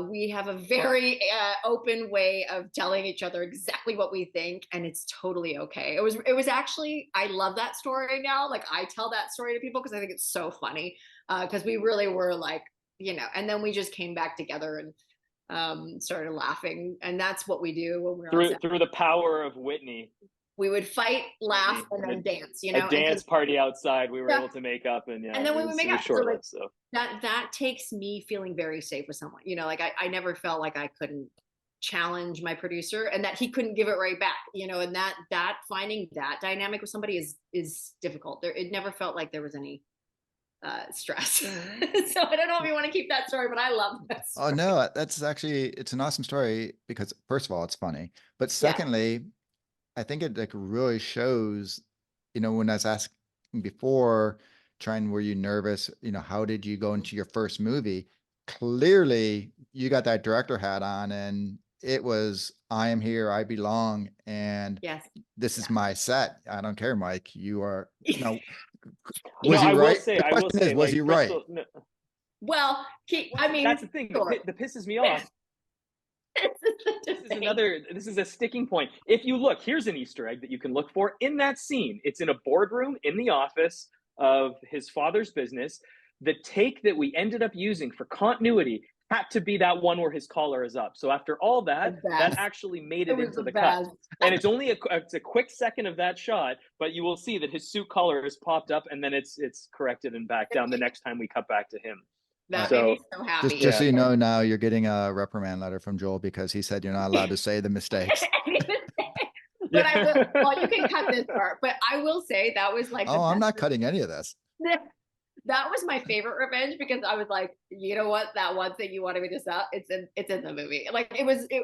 we have a very open way of telling each other exactly what we think, and it's totally okay. It was actually, I love that story now. Like, I tell that story to people because I think it's so funny, because we really were like, you know, and then we just came back together and started laughing, and that's what we do when we're through the power of Whitney. We would fight, laugh, and then dance. You know, a dance party outside. We were able to make up, and then we would make up. Short-lived, so that takes me feeling very safe with someone. You know, like I never felt like I couldn't challenge my producer, and that he couldn't give it right back. You know, and that finding that dynamic with somebody is difficult. It never felt like there was any stress. So I don't know if you want to keep that story, but I love that story. Oh no, that's actually, it's an awesome story because first of all, it's funny, but secondly, I think it like really shows, you know, when I was asking before, were you nervous? You know, how did you go into your first movie? Clearly you got that director hat on and it was, I am here, I belong. And this is my set. I don't care, Mike, you are, you know, was he right? The question is, was he right? Well, I mean, that's the thing that pisses me off. This is a sticking point. If you look, here's an Easter egg that you can look for in that scene. It's in a boardroom in the office of his father's business. The take that we ended up using for continuity had to be that one where his collar is up. So after all that actually made it into the cut. And it's only a quick second of that shot, but you will see that his suit collar is popped up and then it's corrected and back down the next time we cut back to him. That made me so happy. Just so you know, now you're getting a reprimand letter from Joel because he said you're not allowed to say the mistakes. But I will, well, you can cut this part, but I will say that was like, I'm not cutting any of this. That was my favorite revenge because I was like, you know what, that one thing you wanted me to sell, it's in the movie. Like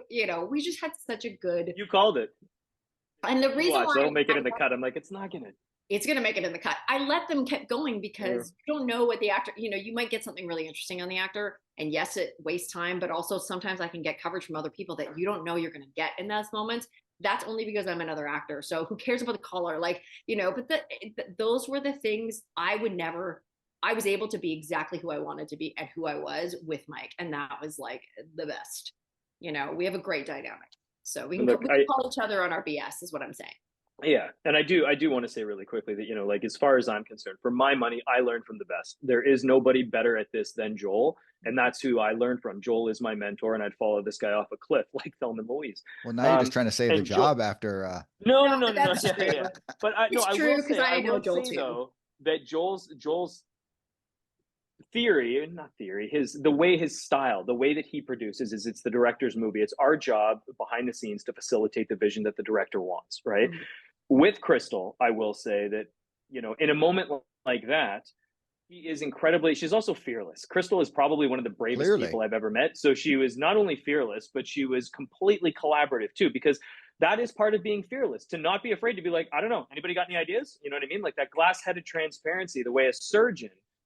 you know, we just had such a good. You called it. And the reason why don't make it in the cut, I'm like, it's not gonna. It's going to make it in the cut. I let them keep going because you don't know what the actor, you know, you might get something really interesting on the actor. And yes, it wastes time, but also sometimes I can get coverage from other people that you don't know you're going to get in those moments. That's only because I'm another actor. So who cares about the color? Like, you know, but those were the things I was able to be exactly who I wanted to be and who I was with Mike. And that was like the best. You know, we have a great dynamic. So we can call each other on our BS is what I'm saying. Yeah. And I do want to say really quickly that, you know, like, as far as I'm concerned, for my money, I learned from the best. There is nobody better at this than Joel. And that's who I learned from. Joel is my mentor, and I'd follow this guy off a cliff like Thelma and Louise. Well, now you're just trying to save the job after. No. Yeah. But I will say, I know Joel too. Though, that Joel's theory, not theory, the way his style, the way that he produces is it's the director's movie. It's our job behind the scenes to facilitate the vision that the director wants, right? Mm-hmm. With Crystal, I will say that, you know, in a moment like that, she's also fearless. Crystal is probably one of the bravest people I've ever met. So she was not only fearless, but she was completely collaborative too, because that is part of being fearless, to not be afraid to be like, I don't know, anybody got any ideas? You know what I mean? Like that glass-headed transparency, the way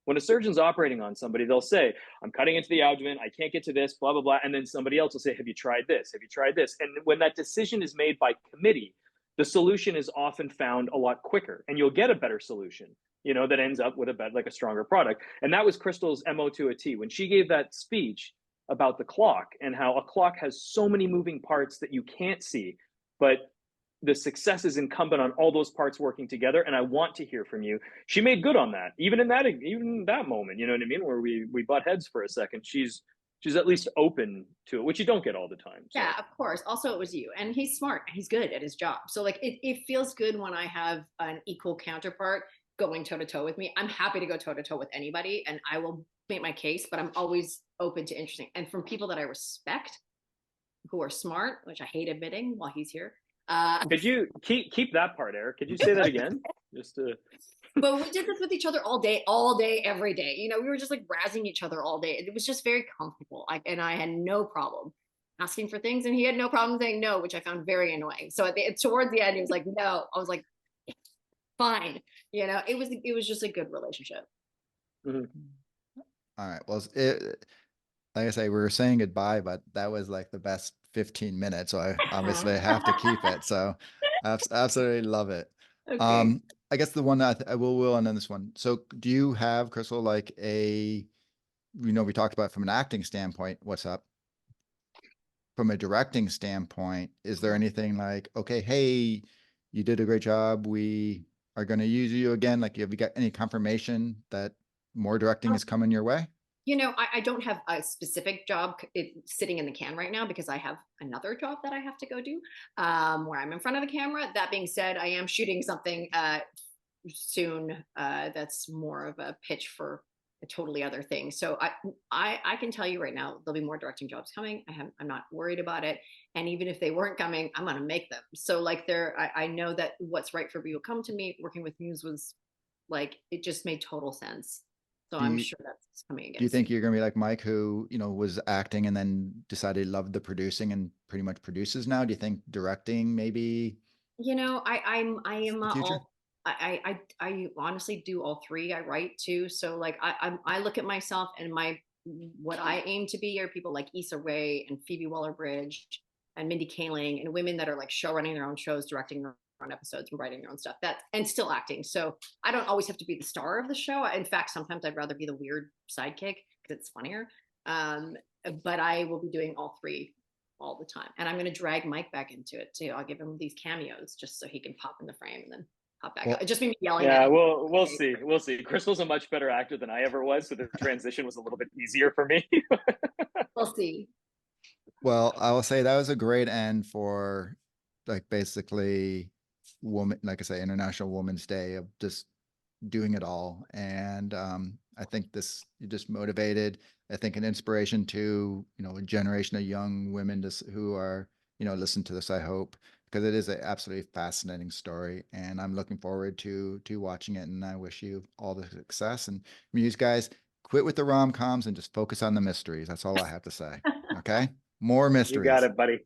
when a surgeon's operating on somebody, they'll say, I'm cutting into the abdomen, I can't get to this, blah, blah, blah. And then somebody else will say, have you tried this? Have you tried this? And when that decision is made by committee, the solution is often found a lot quicker, and you'll get a better solution, you know, that ends up with a stronger product. And that was Crystal's MO to a T. When she gave that speech about the clock and how a clock has so many moving parts that you can't see, but the success is incumbent on all those parts working together. And I want to hear from you. She made good on that, even in that moment, you know what I mean? Where we butt heads for a second. She's she's at least open to it, which you don't get all the time. So. Yeah, of course. Also, it was you, and he's smart and he's good at his job. So like, it feels good when I have an equal counterpart going toe to toe with me. I'm happy to go toe to toe with anybody, and I will make my case, but I'm always open to interesting. And from people that I respect, who are smart, which I hate admitting while he's here. Could you keep that part, Eric? Could you say that again? Just to. But we did this with each other all day, every day. You know, we were just like razzing each other all day. It was just very comfortable. And I had no problem asking for things, and he had no problem saying no, which I found very annoying. So towards the end, he was like, no. I was like, fine. You know, it was just a good relationship. Mm-hmm. All right. Well, like I say, we were saying goodbye, but that was like the best 15 minutes. So I obviously have to keep it. So I absolutely love it. Okay. I guess the one that I will end on this one. So do you have, Crystal, like we talked about from an acting standpoint, what's up? From a directing standpoint, is there anything like, okay, hey, you did a great job, we are going to use you again? Like, have you got any confirmation that more directing is coming your way? You know, I don't have a specific job sitting in the can right now because I have another job that I have to go do where I'm in front of the camera. That being said, I am shooting something soon that's more of a pitch for a totally other thing. So I can tell you right now, there'll be more directing jobs coming. I'm not worried about it. And even if they weren't coming, I'm going to make them. So like I know that what's right for me will come to me. Working with Muse was like, it just made total sense. So I'm sure that's coming again. Do you think you're going to be like Mike, who, was acting and then decided he loved the producing and pretty much produces now? Do you think directing maybe? I honestly do all three. I write too. So like I look at myself and what I aim to be are people like Issa Rae and Phoebe Waller-Bridge and Mindy Kaling and women that are like show running their own shows, directing their own episodes and writing their own stuff and still acting. So I don't always have to be the star of the show. In fact, sometimes I'd rather be the weird sidekick because it's funnier. But I will be doing all three all the time. And I'm going to drag Mike back into it too. I'll give him these cameos just so he can pop in the frame and then pop back out. It just made me yelling. Yeah, we'll see. We'll see. Crystal's a much better actor than I ever was, so the transition was a little bit easier for me. We'll see. Well, I will say that was a great end for like basically like I say, International Women's Day, of just doing it all. And I think you just motivated, I think, an inspiration to, a generation of young women who are, listen to this, I hope, because it is an absolutely fascinating story. And I'm looking forward to watching it. And I wish you all the success. And Muse guys, quit with the rom-coms and just focus on the mysteries. That's all I have to say. Okay? More mysteries. You got it, buddy.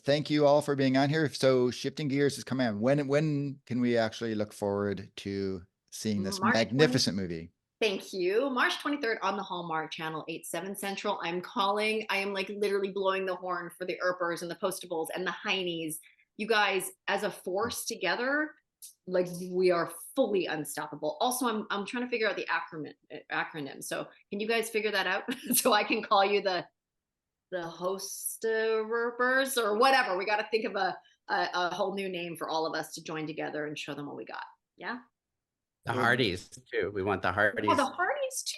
Thank you all for being on here. So shifting gears is coming on. When can we actually look forward to seeing this magnificent movie? Thank you. March 23rd on the Hallmark channel, 8/7 Central. I am like literally blowing the horn for the Earpers and the Postables and the Hynes. You guys, as a force together, like we are fully unstoppable. Also, I'm trying to figure out the acronym. So can you guys figure that out so I can call you the Hosterpers or whatever? We got to think of a whole new name for all of us to join together and show them what we got. Yeah. The Hardys too. We want the Hardys. Oh, the Hardys too.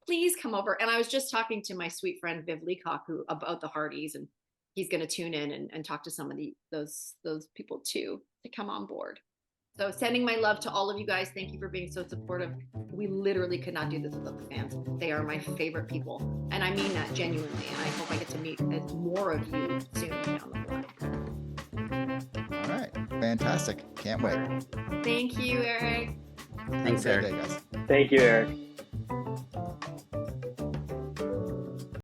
Please come over. And I was just talking to my sweet friend Viv Leacock about the Hardys, and he's going to tune in and talk to some of those people too to come on board. So sending my love to all of you guys. Thank you for being so supportive. We literally could not do this without the fans. They are my favorite people. And I mean that genuinely. And I hope I get to meet more of you soon down the line. All right. Fantastic. Can't wait. Thank you, Eric. Thanks, Eric. Guys. Thank you, Eric.